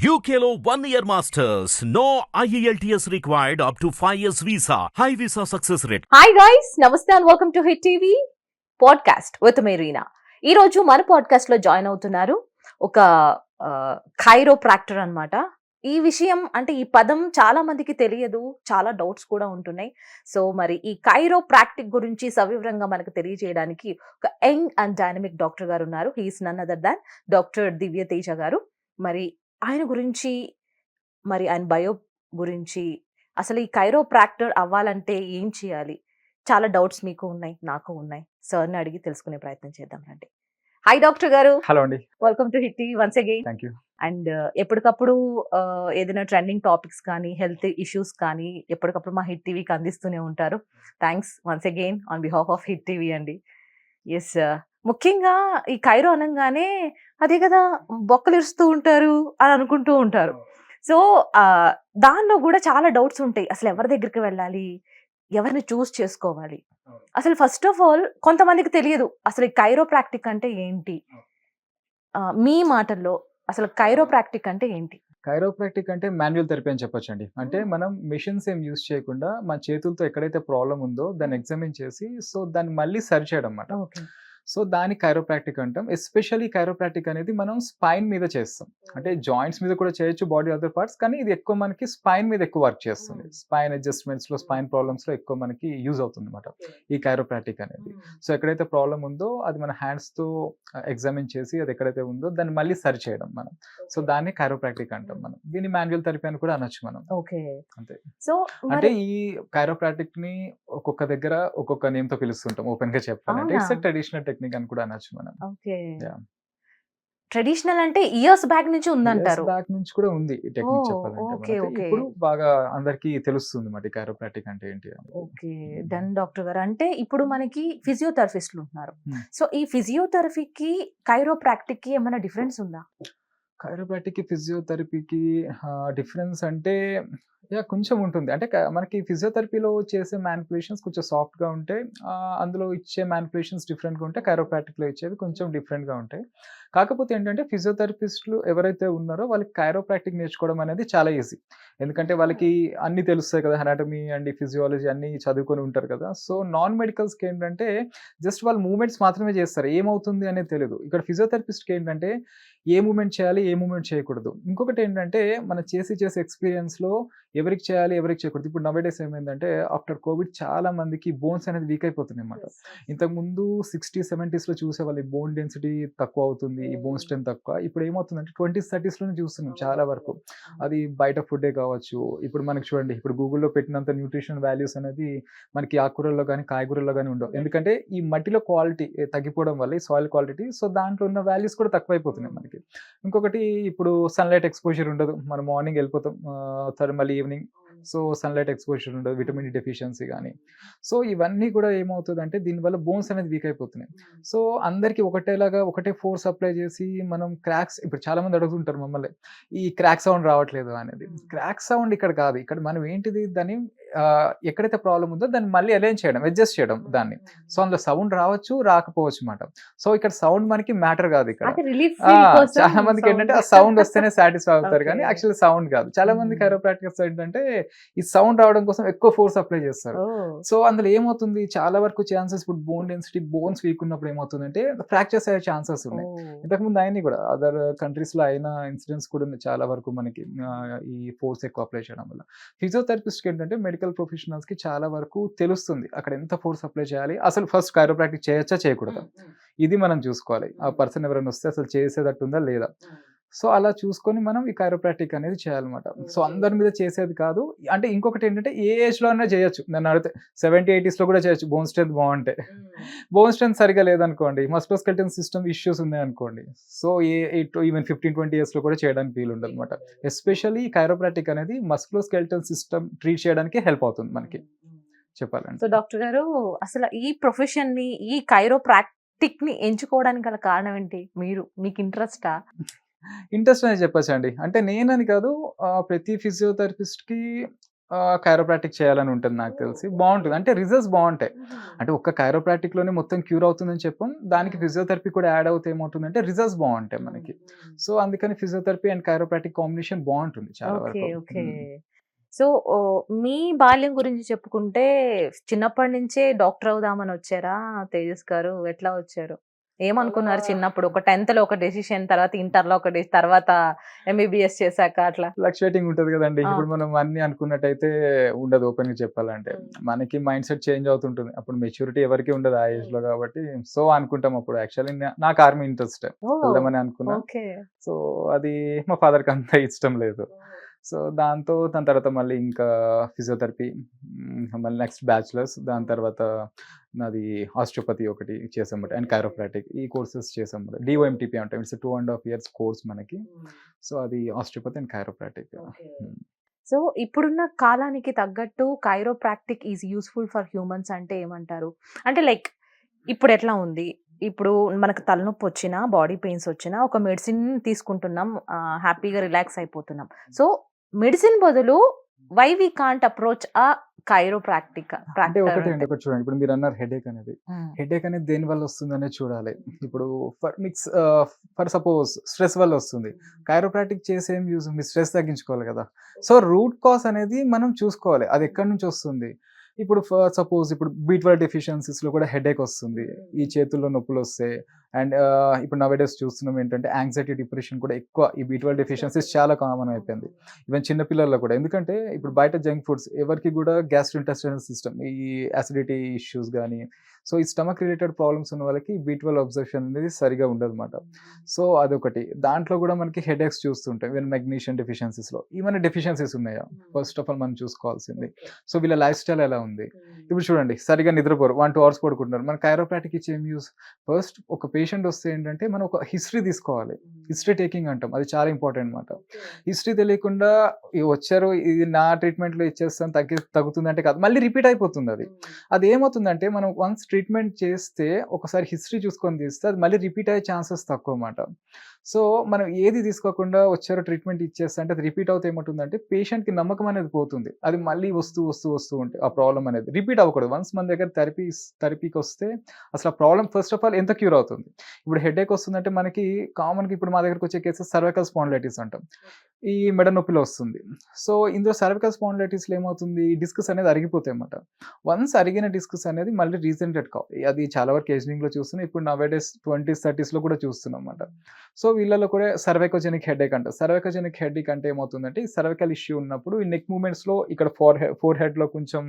UKLO 1 year masters. No IELTS required up to 5 years visa. High visa success rate. Hi guys, నమస్తే and welcome to Hit TV podcast with Marina. ఈ రోజు మన podcast లో join అవుతున్నారు ఒక ఖైరోప్రాక్టర్ అన్నమాట. ఈ విషయం అంటే ఈ పదం చాలా మందికి తెలియదు, చాలా డౌట్స్ కూడా ఉంటున్నాయి. సో మరి ఈ ఖైరోప్రాక్టిక్ గురించి సవివరంగా మనకు తెలియజేయడానికి ఒక young and dynamic doctor garu ఉన్నారు. He's none other than doctor Divya Teja garu. మరి ఆయన గురించి, మరి ఆయన బయో గురించి, అసలు ఈ ఖైరోప్రాక్టర్ అవ్వాలంటే ఏం చేయాలి, చాలా డౌట్స్ మీకు ఉన్నాయి, నాకు ఉన్నాయి. సార్ని అడిగి తెలుసుకునే ప్రయత్నం చేద్దాం రండి. హాయ్ డాక్టర్ గారు, హలో అండి, welcome to Hit TV once again. Thank you. And ఎప్పటికప్పుడు ఏదైనా ట్రెండింగ్ టాపిక్స్ కానీ, హెల్త్ ఇష్యూస్ కానీ ఎప్పటికప్పుడు మా హిట్ టీవీకి అందిస్తూనే ఉంటారు. Thanks once again on behalf of hit TV అండి. ఎస్, ముఖ్యంగా ఈ ఖైరో అనగానే అదే కదా బొక్కలు ఇరుస్తూ ఉంటారు అని అనుకుంటూ ఉంటారు. సో దానిలో కూడా చాలా డౌట్స్ ఉంటాయి. అసలు ఎవరి దగ్గరికి వెళ్ళాలి, ఎవరిని చూస్ చేసుకోవాలి, అసలు ఫస్ట్ ఆఫ్ ఆల్ కొంతమందికి తెలియదు అసలు ఈ ఖైరోప్రాక్టిక్ అంటే ఏంటి. మీ మాటల్లో అసలు ఖైరోప్రాక్టిక్ అంటే ఏంటి? ఖైరోప్రాక్టిక్ అంటే మాన్యువల్ థెరపీ అని చెప్పొచ్చు అండి. అంటే మనం మిషన్స్ ఏం యూస్ చేయకుండా మన చేతులతో ఎక్కడైతే ప్రాబ్లం ఉందో దాన్ని ఎగ్జామిన్ చేసి సో దాన్ని మళ్ళీ సరి చేయడం అన్నమాట. ఓకే, సో దాన్ని ఖైరోప్రాక్టిక్ అంటాం. ఎస్పెషల్లీ ఖైరోప్రాక్టిక్ అనేది మనం స్పైన్ మీద చేస్తాం. అంటే జాయింట్స్ మీద కూడా చేయొచ్చు, బాడీ అదర్ పార్ట్స్, కానీ ఇది ఎక్కువ మనకి స్పైన్ మీద ఎక్కువ వర్క్ చేస్తుంది. స్పైన్ అడ్జస్ట్మెంట్స్ లో, స్పైన్ ప్రాబ్లమ్స్ లో ఎక్కువ మనకి యూజ్ అవుతుంది అనమాట ఈ ఖైరోప్రాక్టిక్ అనేది. సో ఎక్కడైతే ప్రాబ్లం ఉందో అది మన హ్యాండ్స్ తో ఎగ్జామిన్ చేసి అది ఎక్కడైతే ఉందో దాన్ని మళ్ళీ సరి చేయడం మనం. సో దాన్ని ఖైరోప్రాక్టిక్ అంటాం మనం. దీన్ని మాన్యువల్ థెరపీ అని కూడా అనొచ్చు మనం. ఓకే. అంతే. సో అంటే ఈ ఖైరోప్రాక్టిక్ ని ఒక్కొక్క దగ్గర ఒక్కొక్క నేమ్ తో పిలుస్తుంటాం. ఓపెన్ గా చెప్పాలంటే ఇట్స్ ట్రెడిషనల్ టెక్నిక్ అని కూడా అనొచ్చు మనం. Okay, Yeah. ట్రెడిషనల్ అంటే ఇయర్స్ బ్యాక్ నుంచి ఉందంటారు. బ్యాక్ నుంచి కూడా ఉంది ఈ టెక్నిక్ ఓ, చెప్పాలంటే ఓకే, మనకి. ఓకే. ఇప్పుడు బాగా అందరికి తెలుస్తుంది మరి ఖైరోప్రాక్టిక్ అంటే ఏంటి అని. ఓకే డన్ డాక్టర్ గారు. అంటే ఇప్పుడు మనకి ఫిజియోథెరపిస్టులు ఉంటున్నారు. Hmm. సో ఈ ఫిజియోథెరపీకి ఖైరోప్రాక్టిక్ కి ఏమైనా డిఫరెన్స్ ఉందా? ఖైరోప్రాక్టిక్ కి ఫిజియోథెరపీకి డిఫరెన్స్ అంటే కొంచెం ఉంటుంది. అంటే మనకి ఫిజియోథెరపీలో చేసే మ్యానిపులేషన్స్ కొంచెం సాఫ్ట్ గా ఉంటాయి. అందులో ఇచ్చే మ్యానిపులేషన్స్ డిఫరెంట్ గా ఉంటాయి. ఖైరోప్రాక్టిక్ లో ఇచ్చేవి కొంచెం డిఫరెంట్ గా ఉంటాయి. కాకపోతే ఏంటంటే ఫిజియోథెరపిస్టులు ఎవరైతే ఉన్నారో వాళ్ళకి ఖైరోప్రాక్టిక్ నేర్చుకోవడం అనేది చాలా ఈజీ. ఎందుకంటే వాళ్ళకి అన్ని తెలుస్తాయి కదా, అనాటమీ అండ్ ఫిజియాలజీ అన్ని చదువుకొని ఉంటారు కదా. సో నాన్ మెడికల్స్కి ఏంటంటే జస్ట్ వాళ్ళు మూమెంట్స్ మాత్రమే చేస్తారు, ఏమవుతుంది అనేది తెలియదు. ఇక్కడ ఫిజియోథెరపిస్ట్కి ఏంటంటే ఏ మూమెంట్ చేయాలి, ఏ మూమెంట్ చేయకూడదు. ఇంకొకటి ఏంటంటే మన చేసే ఎక్స్పీరియన్స్లో ఎవరికి చేయాలి, ఎవరికి చేయకూడదు. ఇప్పుడు నవేడేస్ ఏమైందంటే ఆఫ్టర్ కోవిడ్ చాలా మందికి బోన్స్ అనేది వీక్ అయిపోతున్నాయి అన్నమాట. ఇంతకుముందు 60s, 70s లో చూసే వాళ్ళు బోన్ డెన్సిటీ తక్కువ అవుతుంది, ఈ బోన్ స్ట్రెంత్ తక్కువ. ఇప్పుడు ఏమవుతుందంటే 20s, 30s లోనే చూస్తున్నాం చాలా వరకు. అది బయట ఫుడ్డే కావచ్చు. ఇప్పుడు మనకి చూడండి, ఇప్పుడు గూగుల్లో పెట్టినంత న్యూట్రిషన్ వాల్యూస్ అనేది మనకి ఆకుకూరల్లో కానీ కాయగూరల్లో కానీ ఉండవు. ఎందుకంటే ఈ మట్టిలో క్వాలిటీ తగ్గిపోవడం వల్ల, ఈ సాయిల్ క్వాలిటీ, సో దాంట్లో ఉన్న వాల్యూస్ కూడా తక్కువైపోతున్నాయి మనకి. ఇంకొకటి ఇప్పుడు సన్లైట్ ఎక్స్పోజర్ ఉండదు. మనం మార్నింగ్ వెళ్ళిపోతాం, మళ్ళీ ఈవినింగ్, సో సన్లైట్ ఎక్స్పోజర్ ఉండదు, విటమిన్ డి డెఫిషియన్సీ కానీ. సో ఇవన్నీ కూడా ఏమవుతుంది అంటే దీనివల్ల బోన్స్ అనేది వీక్ అయిపోతున్నాయి. సో అందరికీ ఒకటే ఫోర్స్ అప్లై చేసి మనం క్రాక్స్, ఇప్పుడు చాలా మంది అడుగుతుంటారు మమ్మల్ని ఈ క్రాక్ సౌండ్ రావట్లేదు అనేది. క్రాక్ సౌండ్ ఇక్కడ కాదు. ఇక్కడ మనం ఏంటిది, దాన్ని ఎక్కడైతే ప్రాబ్లం ఉందో దాన్ని మళ్ళీ అలైన్ చేయడం, అడ్జస్ట్ చేయడం దాన్ని. సో అందులో సౌండ్ రావచ్చు, రాకపోవచ్చు అన్నమాట. సో ఇక్కడ సౌండ్ మనకి మ్యాటర్ కాదు. ఇక్కడ చాలా మందికి ఏంటంటే ఆ సౌండ్ వస్తేనే సాటిస్ఫై అవుతారు, కానీ యాక్చువల్లీ సౌండ్ కాదు. చాలా మంది ఖైరోప్రాక్టికర్స్ ఏంటంటే ఈ సౌండ్ రావడం కోసం ఎక్కువ ఫోర్స్ అప్లై చేస్తారు. సో అందులో ఏమవుతుంది, చాలా వరకు ఛాన్సెస్, ఇప్పుడు బోన్ డెన్సిటీ, బోన్స్ వీక్ ఉన్నప్పుడు ఏమవుతుందంటే ఫ్రాక్చర్స్ అయ్యే ఛాన్సెస్ ఉన్నాయి. ఇంతకుముందు అయినా కూడా అదర్ కంట్రీస్ లో అయిన ఇన్సిడెంట్స్ కూడా చాలా వరకు మనకి ఈ ఫోర్స్ ఎక్కువ అప్లై చేయడం వల్ల. ఫిజియోథెరపిస్ట్ ఏంటంటే మెడికల్ ప్రొఫెషనల్స్ కి చాలా వరకు తెలుస్తుంది అక్కడ ఎంత ఫోర్స్ అప్లై చేయాలి, అసలు ఫస్ట్ ఖైరోప్రాక్టిక్ చేయొచ్చా చేయకూడదా, ఇది మనం చూసుకోవాలి. ఆ పర్సన్ ఎవరైనా వస్తే అసలు చేసేటట్టుందా లేదా. సో అలా చూసుకొని మనం ఈ ఖైరోప్రాక్టిక్ అనేది చేయాలన్నమాట. సో అందరి మీద చేసేది కాదు. అంటే ఇంకొకటి ఏంటంటే ఏ ఏజ్ లో అయినా చేయొచ్చు. నన్ను అడిగితే 70, 80s లో కూడా చేయొచ్చు, బోన్ స్ట్రెంత్ బాగుంటే. బోన్ స్ట్రెంత్ సరిగా లేదనుకోండి, మస్కులోస్కెలిటల్ సిస్టమ్ ఇష్యూస్ ఉన్నాయనుకోండి, సో ఈవెన్ 15, 20 years లో కూడా చేయడానికి వీలు ఉండదు అనమాట. ఎస్పెషల్లీ ఖైరోప్రాక్టిక్ అనేది మస్కులోస్కెలిటల్ సిస్టమ్ ట్రీట్ చేయడానికి హెల్ప్ అవుతుంది మనకి చెప్పాలంటే. సో డాక్టర్ గారు, అసలు ఈ ప్రొఫెషన్ ని, ఈ ఖైరోప్రాక్టిక్ ని ఎంచుకోవడానికి గల కారణం ఏంటి? మీకు ఇంట్రెస్టా? ఇంట్రెస్ట్ అనేది చెప్పచ్చు అండి. అంటే నేనని కాదు, ప్రతి ఫిజియోథెరపిస్ట్కి కైరోప్రాక్టిక్ చేయాలని ఉంటుంది నాకు తెలిసి. బావుంటుంది. అంటే రిజల్ట్స్ బావుంటాయి. అంటే ఒక్క కైరోప్రాక్టిక్‌లోనే మొత్తం క్యూర్ అవుతుందని చెప్పం. దానికి ఫిజియోథెరపీ కూడా యాడ్ అవుతే ఏమవుతుందంటే రిజల్ట్స్ బావుంటాయి మనకి. సో, అందుకని ఫిజియోథెరపీ అండ్ కైరోప్రాక్టిక్ కాంబినేషన్ బావుంటుంది చాలా ఓకే. వరకు. ఓకే. హ్మ్. సో, మీ బాల్యం గురించి చెప్పుకుంటే చిన్నప్పటి నుంచే డాక్టర్ అవుదామని వచ్చారా తేజస్ గారు? ఎట్లా వచ్చారు? ఏమనుకున్నారు చిన్నప్పుడు? ఒక 10థ్‌లో ఒక డెసిషన్, తర్వాత ఇంటర్‌లో ఒక తర్వాత ఎంబీబీఎస్ చేశాక అట్లా? ఫ్లక్చుయేటింగ్ ఉంటది గదండీ. ఆ! ఇప్పుడు మనం అన్నీ అనుకున్నట్టయితే ఉండదు ఓపెన్‌గా చెప్పాలంటే. మనకి మైండ్ సెట్ చేంజ్ అవుతుంటుంది. అప్పుడు మెచ్యూరిటీ ఎవరికీ ఉండదు ఆ ఏజ్‌లో గాబట్టి, సో, అనుకుంటాం అప్పుడు యాక్చువల్లీ నాకు ఆర్మీ ఇంట్రెస్ట్. ఓహ్! వెళ్దామని అనుకున్నా. ఓకే. సో, అది మా ఫాదర్‌కి అంత ఇష్టం లేదు. సో, దాని తర్వాత మళ్ళీ ఇంకా ఫిజియోథెరపీ, మళ్ళీ నెక్స్ట్ బ్యాచిలర్స్. దాని తర్వాత నాది ఆస్టియోపతి ఒకటి చేసామట అండ్ కైరోప్రాక్టిక్ ఈ కోర్సెస్ చేసామట. డీఓఎంటీపీ అంటాం. ఇట్స్ 2.5 ఇయర్స్ కోర్స్ మనకి. సో, అది ఆస్టియోపతి అండ్ కైరోప్రాక్టిక్. హ్మ్. సో, ఇప్పుడున్న కాలానికి తగ్గట్టు chiropractic is useful for humans అంటే ఏమంటారు? అంటే లైక్ ఇప్పుడెట్లా ఉంది? ఇప్పుడు మనకు తలనొప్పి వచ్చినా, బాడీ పెయిన్స్ వచ్చినా ఒక మెడిసిన్ తీసుకుంటున్నాం. హ్యాపీగా రిలాక్స్ అయిపోతున్నాం. సో, మెడిసిన్ బదులు why we can't approach chiropractic అంటే ప్రాక్టర్ ఒకటే అంటే? అండి. ఒకటి చూడండి. ఇప్పుడు మీరన్నారు హెడేక్ అనేది. హ్మ్. హెడేక్ అనేది దేనివల్ల వస్తుందనేది చూడాలి. ఇప్పుడు ఫర్ సపోజ్ స్ట్రెస్ వల్ల వస్తుంది. కైరోప్రాక్టిక్ చేసి ఏం యూజ్? మీ స్ట్రెస్ తగ్గించుకోవాలి కదా! సో, రూట్ కాజ్ అనేది మనం చూసుకోవాలి. అది ఎక్కడి నుంచి వస్తుంది? ఇప్పుడు సపోజ్ ఇప్పుడు బి12 డెఫిషియన్సీస్‌లో కూడా హెడేక్ వస్తుంది. ఈ చేతుల్లో నొప్పులొస్తాయి. అండ్ ఇప్పుడు నౌ-ఏ-డేస్ చూస్తున్నాం ఏంటంటే యాంగ్జైటీ, డిప్రెషన్ కూడా ఎక్కువ. ఈ బి12 డెఫిషియన్సీస్ చాలా కామన్ అయిపోయింది. ఈవెన్ చిన్న పిల్లల్లో కూడా. ఎందుకంటే ఇప్పుడు బయట జంక్ ఫుడ్స్ ఎవరికీ కూడా గ్యాస్ట్రోఇంటెస్టైనల్ సిస్టమ్ ఈ అసిడిటీ ఇష్యూస్ గానీ, సో, ఈ స్టమక్ రిలేటెడ్ ప్రాబ్లమ్స్ ఉన్న వాళ్ళకి బి12 అబ్జర్ప్షన్ అనేది సరిగ్గా ఉండదన్నమాట. సో, అదొకటి. దాంట్లో కూడా మనకి హెడేక్స్ చూస్తుంటాం. ఈవెన్ మెగ్నీషియం డెఫిషియన్సీస్‌లో. ఏమైనా డెఫిషియన్సీస్ ఉన్నాయా? ఫస్ట్ ఆఫ్ ఆల్ మనం చూసుకోవాల్సింది. సో, వీళ్ళ లైఫ్ స్టైల్ ఎలా ఉంది? ఇప్పుడు చూడండి సరిగ్గా నిద్రపోరు. 1, 2 అవర్స్ పడుకుంటున్నారు. మన కైరోప్రాక్టిక్ ఇచ్చి ఏం యూజ్? ఫస్ట్ ఒక పేషెంట్ వస్తే ఏంటంటే మనం ఒక హిస్టరీ తీసుకోవాలి. హిస్టరీ టేకింగ్ అంటాం. అది చాలా ఇంపార్టెంట్ అన్నమాట. హిస్టరీ తెలియకుండా వచ్చారు ఇది నా ట్రీట్మెంట్‌లో ఇచ్చేస్తాను తగ్గుతుందంటే కాదు. మళ్ళీ రిపీట్ అయిపోతుంది అది. అదేమవుతుందంటే మనం వన్స్ ట్రీట్మెంట్ చేస్తే ఒకసారి హిస్టరీ చూసుకొని తీస్తే అది మళ్ళీ రిపీట్ అయ్యే ఛాన్సెస్ తక్కువన్నమాట. సో, మనం ఏది తీసుకోకుండా వచ్చారో ట్రీట్మెంట్ ఇచ్చేస్తే అంటే అది రిపీట్ అవుతే ఏమవుతుందంటే పేషెంట్‌కి నమ్మకం అనేది పోతుంది. అది మళ్ళీ వస్తూ ఉంటే ఆ ప్రాబ్లమ్ అనేది రిపీట్ అవ్వకూడదు. వన్స్ మన దగ్గర థెరపీకొస్తే అసలు ఆ ప్రాబ్లమ్ ఫస్ట్ ఆఫ్ ఆల్ ఎంత క్యూర్ అవుతుంది. ఇప్పుడు హెడేక్ వస్తుందంటే మనకి కామన్‌గా ఇప్పుడు మా దగ్గరకి వచ్చే కేసెస్ సర్వైకల్ స్పాండిలైటిస్ అంటాం. ఈ మెడ నొప్పిలో వస్తుంది. సో, ఇందులో సర్వైకల్ స్పాండిలైటిస్‌లో ఏమవుతుంది డిస్క్స్ అనేది అరిగిపోతాయన్నమాట. వన్స్ అరిగిన డిస్క్స్ అనేది మళ్ళీ రీజనరేట్ కావు. అది చాలా వరకు ఏజింగ్‌లో చూస్తున్నాం. ఇప్పుడు నౌ-ఏ-డేస్ 20స్, 30స్‌లో కూడా చూస్తున్నాం అన్నమాట. సో, వీళ్ళలో కూడా సర్వైకోజెనిక్ హెడేక్ అంటారు. సర్వైకోజెనిక్ హెడేక్ అంటే ఏమవుతుందంటే ఈ సర్వైకల్ ఇష్యూ ఉన్నప్పుడు ఈ నెక్ మూవ్‌మెంట్స్‌లో ఇక్కడ ఫోర్ హెడ్‌లో కొంచెం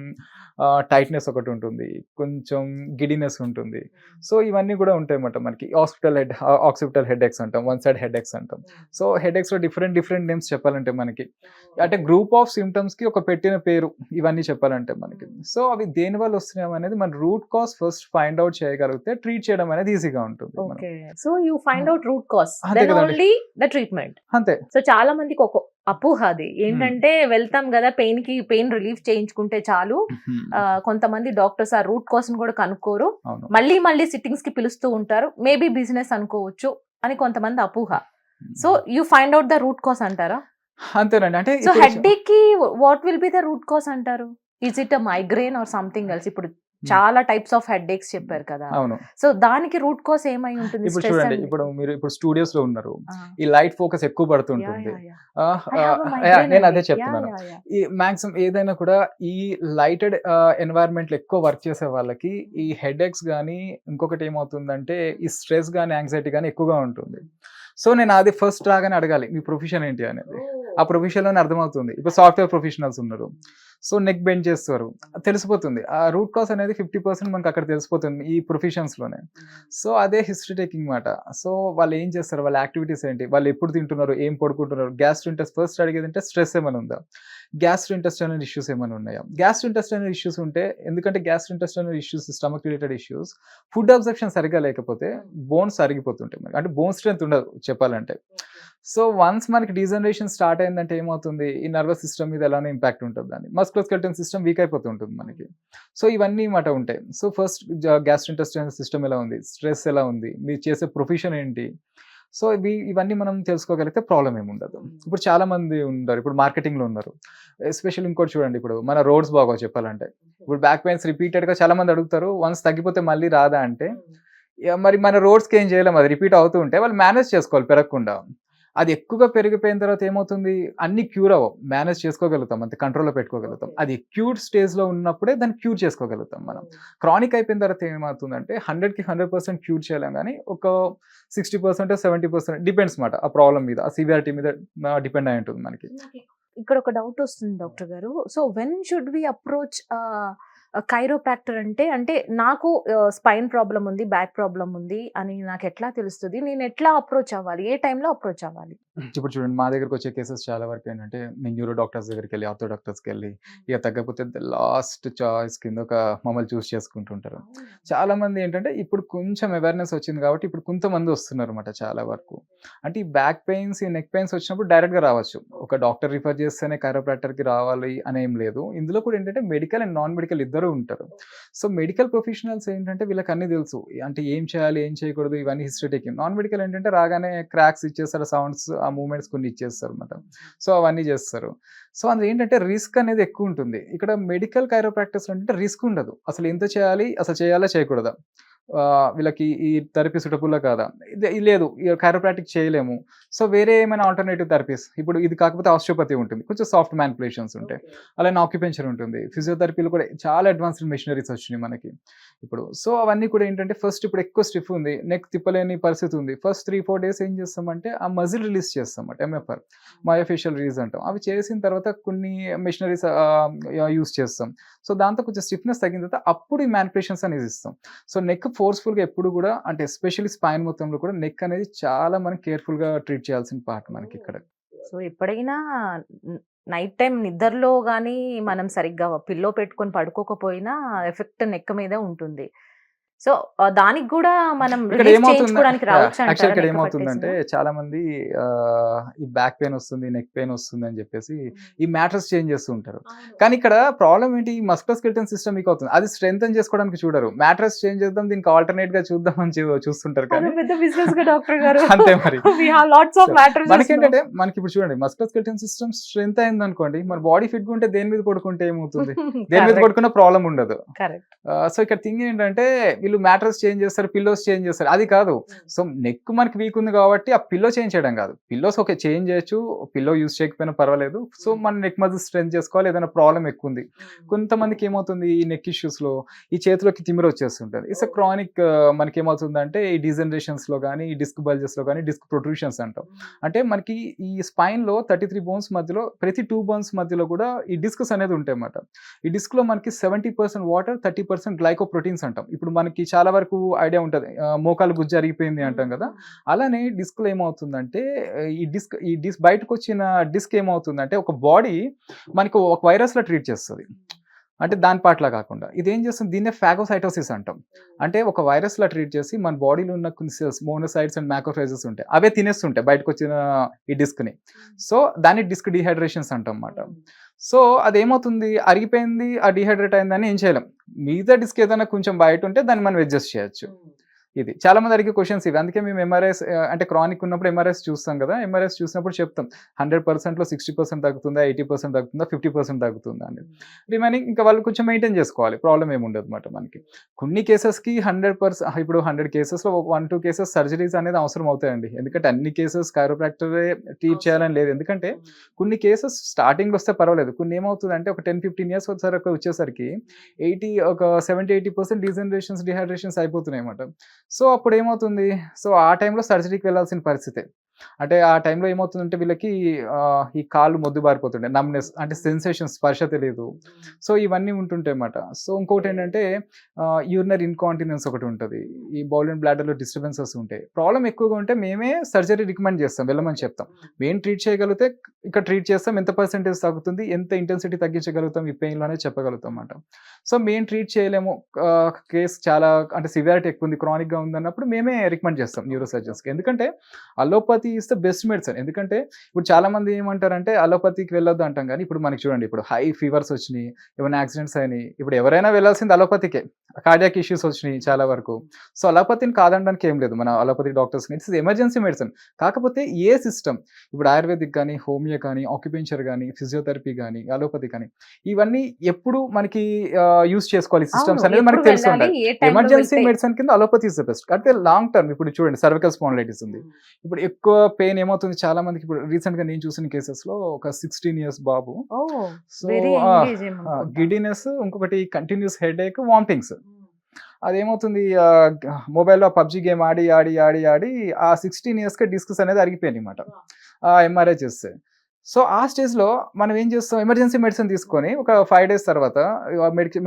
టైట్‌నెస్ ఒకటి ఉంటుంది. కొంచెం గిడినెస్ ఉంటుంది. సో, ఇవన్నీ కూడా ఉంటాయన్నమాట మనకి. ఆక్సిపిటల్ హెడేక్స్ అంటాం. వన్ సైడ్ హెడేక్స్ అంటాం. సో, హెడేక్స్‌లో డిఫరెంట్ నేమ్స్ చెప్పాలంటే మనకి. అంటే గ్రూప్ ఆఫ్ సింప్టమ్స్‌కి ఒక పెట్టిన పేరు ఇవన్నీ చెప్పాలంటే మనకి. సో, అవి దేనివల్ల వస్తున్నాయి అనేది మన root cause first find out చేయగలిగితే ట్రీట్ చేయడం అనేది ఈజీగా ఉంటుంది. Okay. So, you find out root cause. అంతే దెన్ కదండీ. Only the treatment. అంతే. సో, చాలా మందికి ఒక అపోహ అది. ఏంటంటే వెళ్తాం గదా! పెయిన్ రిలీఫ్ చేయించుకుంటే చాలు. కొంతమంది డాక్టర్స్ ఆ రూట్ కాజ్‌ని కూడా కనుక్కోరు. అవును. మళ్ళీ సిట్టింగ్స్‌కి పిలుస్తూ ఉంటారు. మేబీ బిజినెస్ అనుకోవచ్చు అని కొంతమంది అపోహ. So, you find out the root cause అంటారా? అంతేనండి. అంటే సో, ఇప్పుడు హెడ్‌ఏక్‌కి what will be the root cause అంటారు? Is it a migraine or something else? ఇప్పుడు చాలా టైప్స్ ఆఫ్ హెడ్‌ఏక్స్ చెప్పారు కదా! అవును. సో, దానికి రూట్ కాజ్ ఏమై ఉంటుంది? ఇప్పుడు స్ట్రెస్ చూడండి. అండ్ ఇప్పుడు మీరు స్టూడియోస్‌లో ఉన్నారు. ఆ! ఈ లైట్ ఫోకస్ ఎక్కువ యాహ్! పడుతుంటుంది. Yeah! Yeah! I have a yeah! Migraine నేను అండి. అదే యాహ్! చెప్తున్నాను. యాహ్! యాహ్! ఈ మాక్సిమం ఏదైనా కూడా ఈ లైటెడ్ ఎన్వైర్న్‌మెంట్‌లో ఎక్కువ వర్క్ చేసే వాళ్ళకి ఈ హెడేక్స్ గానీ, ఇంకొకటి ఏమవుతుందంటే ఈ స్ట్రెస్ గానీ, యాంగ్జైటీ గానీ ఎక్కువగా ఉంటుంది. సో, నేను అది ఫస్ట్ రాగానే అడగాలి. మీ ప్రొఫెషన్ ఏంటి అనేది. ఆ ప్రొఫెషన్‌లోనే అర్థమవుతుంది. ఇప్పుడు సాఫ్ట్‌వేర్ ప్రొఫెషనల్స్ ఉన్నారు. సో, నెక్ బెండ్ చేస్తారు. తెలిసిపోతుంది. ఆ రూట్ కాజ్ అనేది 50% మనకు అక్కడ తెలిసిపోతుంది ఈ ప్రొఫెషన్స్‌లోనే. సో, అదే హిస్టరీ టేకింగ్ మాట. సో, వాళ్ళు ఏం చేస్తారు? వాళ్ళ యాక్టివిటీస్ ఏంటి? వాళ్ళు ఎప్పుడు తింటున్నారు? ఏం పడుకుంటున్నారు? ఫస్ట్ అడిగేదంటే స్ట్రెస్ ఏమైనా ఉందా? గ్యాస్ట్రోఇంటెస్టైనల్ ఇష్యూస్ ఏమైనా ఉన్నాయా? గ్యాస్ట్రోఇంటెస్టైనల్ ఇష్యూస్ ఉంటే ఎందుకంటే gastrointestinal issues stomach related issues food absorption సరిగ్గా లేకపోతే బోన్స్ అరిగిపోతుంటాయి. అంటే బోన్ స్ట్రెంత్ ఉండదు చెప్పాలంటే. సో, వన్స్ మనకి డీజనరేషన్ స్టార్ట్ అయిందంటే ఏమవుతుంది? ఈ నర్వస్ సిస్టమ్ మీద ఎలానో ఇంపాక్ట్ ఉంటుంది దాన్ని. మస్కులోస్కెలిటల్ సిస్టమ్ వీక్ అయిపోతూ ఉంటుంది మనకి. సో, ఇవన్నీ మాట ఉంటాయి. సో, ఫస్ట్ గ్యాస్ట్రోఇంటెస్టైనల్ సిస్టమ్ ఎలా ఉంది? స్ట్రెస్ ఎలా ఉంది? మీరు చేసే ప్రొఫెషన్ ఏంటి? సో ఇవన్నీ మనం తెలుసుకోగలిగితే ప్రాబ్లం ఏమి ఉండదు. ఇప్పుడు చాలా మంది ఉన్నారు, ఇప్పుడు మార్కెటింగ్లో ఉన్నారు. ఎస్పెషల్లీ ఇంకోటి చూడండి, ఇప్పుడు మన రోడ్స్ బాగోవు చెప్పాలంటే. ఇప్పుడు బ్యాక్ పెయిన్స్ రిపీటెడ్గా చాలా మంది అడుగుతారు, వన్స్ తగ్గిపోతే మళ్ళీ రాదా అంటే, మరి మన రోడ్స్కి ఏం చేయలేము, అది రిపీట్ అవుతూ ఉంటే వాళ్ళు మేనేజ్ చేసుకోవాలి పెరగకుండా. అది ఎక్కువగా పెరిగిపోయిన తర్వాత ఏమవుతుంది, అన్ని క్యూర్ అవ్వవు, మేనేజ్ చేసుకోగలుగుతాం, అంతే కంట్రోల్లో పెట్టుకోగలుగుతాం. అది అక్యూట్ స్టేజ్లో ఉన్నప్పుడే దాన్ని క్యూర్ చేసుకోగలుగుతాం మనం. క్రానిక్ అయిపోయిన తర్వాత ఏమవుతుందంటే 100కి 100% క్యూర్ చేయలేం, కానీ ఒక 60% 70% డిపెండ్స్ మాట ఆ ప్రాబ్లం మీద, ఆ సివియారిటీ మీద డిపెండ్ అయి ఉంటుంది మనకి. ఇక్కడ ఒక డౌట్ వస్తుంది డాక్టర్ గారు. So when should we approach chiropractor అంటే? అంటే నాకు స్పైన్ ప్రాబ్లం ఉంది, బ్యాక్ ప్రాబ్లం ఉంది అని నాకు ఎట్లా తెలుస్తుంది? నేను ఎట్లా అప్రోచ్ అవ్వాలి? ఏ టైంలో అప్రోచ్ అవ్వాలి? ఇప్పుడు చూడండి, మా దగ్గరకు వచ్చే కేసెస్ చాలా వరకు ఏంటంటే, నేను న్యూరో డాక్టర్స్ దగ్గరికి వెళ్ళి, ఆర్థో డాక్టర్స్కి వెళ్ళి, ఇక తగ్గకపోతే లాస్ట్ చాయిస్ కింద ఒక మమ్మల్ని చూస్ చేసుకుంటుంటారు. చాలా మంది ఏంటంటే ఇప్పుడు కొంచెం అవేర్నెస్ వచ్చింది కాబట్టి ఇప్పుడు కొంతమంది వస్తున్నారు అన్నమాట చాలా వరకు. అంటే ఈ బ్యాక్ పెయిన్స్, ఈ నెక్ పెయిన్స్ వచ్చినప్పుడు డైరెక్ట్గా రావచ్చు, ఒక డాక్టర్ రిఫర్ చేస్తేనే కైరోప్రాక్టర్కి రావాలి అని ఏం లేదు. ఇందులో కూడా ఏంటంటే మెడికల్ అండ్ నాన్ మెడికల్ ఇద్దరు ఉంటారు. సో మెడికల్ ప్రొఫెషనల్స్ ఏంటంటే వీళ్ళకి అన్ని తెలుసు, అంటే ఏం చేయాలి ఏం చేయకూడదు ఇవన్నీ హిస్టరీ టేకింగ్. నాన్ మెడికల్ ఏంటంటే రాగానే క్రాక్స్ ఇచ్చేస్తారు, సౌండ్స్, ఆ మూమెంట్స్ కొన్ని ఇచ్చేస్తారు అనమాట. సో అవన్నీ చేస్తారు. సో అందులో ఏంటంటే రిస్క్ అనేది ఎక్కువ ఉంటుంది. ఇక్కడ మెడికల్ కైరోప్రాక్టర్స్ అంటే రిస్క్ ఉండదు, అసలు ఎంత చేయాలి, అసలు చేయాలా చేయకూడదా, వీళ్ళకి ఈ థెరపీ సూటబుల్లా కాదా, ఇది లేదు కైరోప్రాక్టిక్ చేయలేము, సో వేరే ఏమైనా ఆల్టర్నేటివ్ థెరపీస్, ఇప్పుడు ఇది కాకపోతే ఆస్టియోపతి ఉంటుంది, కొంచెం సాఫ్ట్ మ్యానిపులేషన్స్ ఉంటాయి, అలానే ఆక్యుపెంచర్ ఉంటుంది, ఫిజియోథెరపీలో కూడా చాలా అడ్వాన్స్డ్ మెషినరీస్ వచ్చినాయి మనకి ఇప్పుడు. సో అవన్నీ కూడా ఏంటంటే ఫస్ట్ ఇప్పుడు ఎక్కువ స్టిఫ్ ఉంది, నెక్ తిప్పలేని పరిస్థితి ఉంది, ఫస్ట్ 3-4 days ఏం చేస్తామంటే ఆ మజిల్ రిలీజ్ చేస్తాం అన్నమాట, ఎంఎఫ్ఆర్, మయోఫేషియల్ రిలీజ్ అంటాం. అవి చేసిన తర్వాత కొన్ని మెషినరీస్ యూస్ చేస్తాం. సో దాంతో కొంచెం స్టిఫ్నెస్ తగ్గిన తర్వాత అప్పుడు ఈ మ్యానిపులేషన్స్ అనేది ఇస్తాం. సో నెక్ ఫోర్స్ఫుల్గా ఎప్పుడు కూడా, అంటే ఎస్పెషల్లీ స్పైన్ మొత్తంలో కూడా నెక్ అనేది చాలా మనం కేర్ఫుల్గా ట్రీట్ చేయాల్సిన పార్ట్ మనకి ఇక్కడ. సో ఎప్పుడైనా నైట్ టైం నిద్రలో కానీ మనం సరిగ్గా పిల్లో పెట్టుకొని పడుకోకపోయినా ఎఫెక్ట్ నెక్ మీదే ఉంటుంది. సో దానికి కూడా మనం ఇక్కడ రిలీఫ్ ఏమవుతుందంటే చేయించుకోవడానికి రావచ్చు యాక్చువల్ అంటారా ఇక్కడ నెక్ ఏమవుతుందంటే పట్టేసిన? చాలా మంది ఈ బ్యాక్ పెయిన్ వస్తుంది, నెక్ పెయిన్ వస్తుంది అని చెప్పేసి ఈ మ్యాట్రస్ చేంజ్ చేస్తూ ఉంటారు. కానీ ఇక్కడ ప్రాబ్లం ఏంటి, మస్కులోస్కెలిటల్ సిస్టమ్ మీకు అవుతుంది, అది స్ట్రెంగ్ చేసుకోవడానికి చూడరు, మ్యాట్రస్ చేంజ్ చేద్దాం దీనికి ఆల్టర్నేట్ గా చూద్దాం అని చూస్తుంటారు. అది కానీ పెద్ద బిజినెస్ గా డాక్టర్ గారు. అంతే మరి. We have lots of So, mattresses మనకి now. ఏంటంటే మనకి ఇప్పుడు చూడండి, మస్కులోస్కెలిటల్ సిస్టమ్ స్ట్రెంత్ అయింది అనుకోండి, మరి బాడీ ఫిట్ గా ఉంటే దేని మీద పడుకుంటే ఏమవుతుంది, దేని మీద Correct, పడుకున్న ప్రాబ్లం ఉండదు. correct. సో ఇక్కడ థింగ్ ఏంటంటే వీళ్ళు మ్యాట్రస్ చేంజ్ చేస్తారు, పిల్లోస్ చేంజ్ చేస్తారు, అది కాదు. సో నెక్ మనకి వీక్ ఉంది కాబట్టి ఆ పిల్లో చేంజ్ చేయడం కాదు, పిల్లోస్ ఓకే చేంజ్ చేయొచ్చు, పిల్లో యూస్ చేయకపోయినా పర్వాలేదు. సో మన నెక్ మజిల్ స్ట్రెంత్ చేసుకోవాలి, ఏదైనా ప్రాబ్లం ఎక్కువ ఉంది. కొంతమందికి ఏమవుతుంది, ఈ నెక్ ఇష్యూస్ లో ఈ చేతిలోకి తిమ్మిరి వచ్చేస్తుంటుంది. It's chronic. మనకి ఏమవుతుందంటే ఈ డిజనరేషన్స్ లో కానీ, ఈ డిస్క్ బల్జెస్ లో కానీ, డిస్క్ ప్రొట్రూషన్స్ అంటాం. అంటే మనకి ఈ స్పైన్ లో 33 బోన్స్ మధ్యలో ప్రతి 2 బోన్స్ మధ్యలో కూడా ఈ డిస్క్స్ అనేది ఉంటాయి అన్నమాట. ఈ డిస్క్ లో మనకి 70% వాటర్, 30% గ్లైకోప్రోటీన్స్ అంటాం. ఇప్పుడు మనకి చాలా వరకు ఐడియా ఉంటుంది, మోకాలు గుజ్జు అరిగిపోయింది అంటాం కదా, అలానే డిస్క్ లో ఏమవుతుందంటే ఈ డిస్క్ బయటకు వచ్చిన డిస్క్ ఏమవుతుందంటే ఒక బాడీ మనకి ఒక వైరస్ లా ట్రీట్ చేస్తుంది. అంటే దాని పాటలా కాకుండా ఇది ఏం చేస్తుంది, దీన్నే ఫాగోసైటోసిస్ అంటాం. అంటే ఒక వైరస్ లా ట్రీట్ చేసి మన బాడీలో ఉన్న కొన్ని సెల్స్, మోనోసైట్స్ అండ్ మ్యాక్రోఫేజెస్ ఉంటాయి, అవే తినేస్తుంటాయి బయటకు వచ్చిన ఈ డిస్క్ ని. సో దాన్ని డిస్క్ డిహైడ్రేషన్స్ అంటాం అన్నమాట. సో అదేమవుతుంది, అరిగిపోయింది, ఆ డిహైడ్రేట్ అయిందని ఏం చేయలేం. మిగతా డిస్క్ ఏదైనా కొంచెం బయట ఉంటే దాన్ని మనం అడ్జస్ట్ చేయొచ్చు. ఇది చాలా మంది అడిగే క్వశ్చన్స్ ఇవి. అందుకే మేము ఎంఆర్ఐస్, అంటే క్రానిక్ ఉన్నప్పుడు ఎంఆర్ఐస్ చూస్తాం కదా, ఎంఆర్ఐస్ చూసినప్పుడు చెప్తాం 100%లో 60% తగ్గుతుందా, 80% తగ్గుతుందా, 50% తగ్గుతుందా అని. రిమైనింగ్ ఇంకా వాళ్ళు కొంచెం మెయింటైన్ చేసుకోవాలి, ప్రాబ్లం ఏమి ఉండదు అనమాట మనకి. కొన్ని కేసెస్కి 100%, ఇప్పుడు 100 కేసెస్లో 1-2 కేసెస్ సర్జరీస్ అనేది అవసరం అవుతాయండి. ఎందుకంటే అన్ని కేసెస్ కైరోప్రాక్టరే ట్రీట్ చేయాలని లేదు. ఎందుకంటే కొన్ని కేసెస్ స్టార్టింగ్ వస్తే పర్వాలేదు, కొన్ని ఏమవుతుందంటే ఒక 10-15 years వచ్చేసరికి 70-80% డీజనరేషన్స్, డిహైడ్రేషన్స్ అయిపోతున్నాయి అన్నమాట. సో అప్పుడు ఏమవుతుంది, సో ఆ టైంలో సర్జరీకి వెళ్ళాల్సిన పరిస్థితి. అంటే ఆ టైంలో ఏమవుతుందంటే వీళ్ళకి ఈ కాళ్ళు మొద్దుబారిపోతుండే, నమ్నెస్ అంటే సెన్సేషన్, స్పర్శ తెలియదు. సో ఇవన్నీ ఉంటుంటాయి అన్నమాట. సో ఇంకొకటి ఏంటంటే యూరినరీ ఇన్కాంటినెన్స్ ఒకటి ఉంటుంది, ఈ బౌల్ అండ్ బ్లాడర్లో డిస్టర్బెన్సెస్ ఉంటాయి. ప్రాబ్లం ఎక్కువగా ఉంటే మేమే సర్జరీ రికమెండ్ చేస్తాం, వెళ్ళమని చెప్తాం. మేము ట్రీట్ చేయగలిగితే ఇక్కడ ట్రీట్ చేస్తాం, ఎంత పర్సెంటేజ్ తగ్గుతుంది, ఎంత ఇంటెన్సిటీ తగ్గించగలుగుతాం ఈ పెయిన్‌లో అనేది చెప్పగలుగుతాం అన్నమాట. సో, మేము ట్రీట్ చేయలేము, కేస్ చాలా అంటే సివియారిటీ ఎక్కువ ఉంది, క్రానిక్‌గా ఉందన్నప్పుడు మేమే రికమెండ్ చేస్తాం న్యూరో సర్జన్స్‌కి. ఎందుకంటే allopathy is the best medicine. ఎందుకంటే ఇప్పుడు చాలామంది ఏమంటారంటే అలోపతికి వెళ్ళొద్దు అంటాం గానీ, ఇప్పుడు మనకి చూడండి, ఇప్పుడు హై ఫీవర్స్ వచ్చినాయి, ఏమైనా యాక్సిడెంట్స్ అయినాయి, ఇప్పుడు ఎవరైనా వెళ్ళాల్సింది అలోపతికే. కార్డియాక్ ఇష్యూస్ వచ్చినాయి చాలా వరకు. సో, అలోపతిని కాదనడానికి ఏం లేదు మన అలోపతి డాక్టర్స్‌ని. It's emergency medicine. కాకపోతే ఏ సిస్టమ్, ఇప్పుడు ఆయుర్వేదిక్ గానీ, హోమియో కానీ, ఆక్యుపెంచర్ గానీ, ఫిజియోథెరపీ గానీ, అలోపతి కానీ, ఇవన్నీ ఎప్పుడు మనకి యూజ్ చేసుకోవాలి సిస్టమ్స్ అనేది మనకు తెలిసి ఉండాలి. ఎమర్జెన్సీ మెడిసిన్ కింద అలోపతి ఇస్ ద బెస్ట్. అంటే లాంగ్ టర్మ్, ఇప్పుడు చూడండి సర్వికల్ స్పాండిలైటిస్ ఉంది. ఇప్పుడు ఎక్కువ పెయిన్ ఏమవుతుంది చాలా మందికి, ఇప్పుడు రీసెంట్ గా నేను చూసిన కేసెస్ లో ఒక 16 years బాబు. సో గిడినెస్, ఇంకొకటి కంటిన్యూస్ హెడేక్, వామిటింగ్స్. అదేమవుతుంది, మొబైల్లో పబ్జి గేమ్ ఆడి ఆడి ఆడి ఆడి ఆ 16 years డిస్క్స్ అనేది అరిగిపోయింది అనమాట ఎంఆర్ఐ చేస్తే. సో ఆ స్టేజ్లో మనం ఏం చేస్తాం, ఎమర్జెన్సీ మెడిసిన్ తీసుకొని ఒక 5 days తర్వాత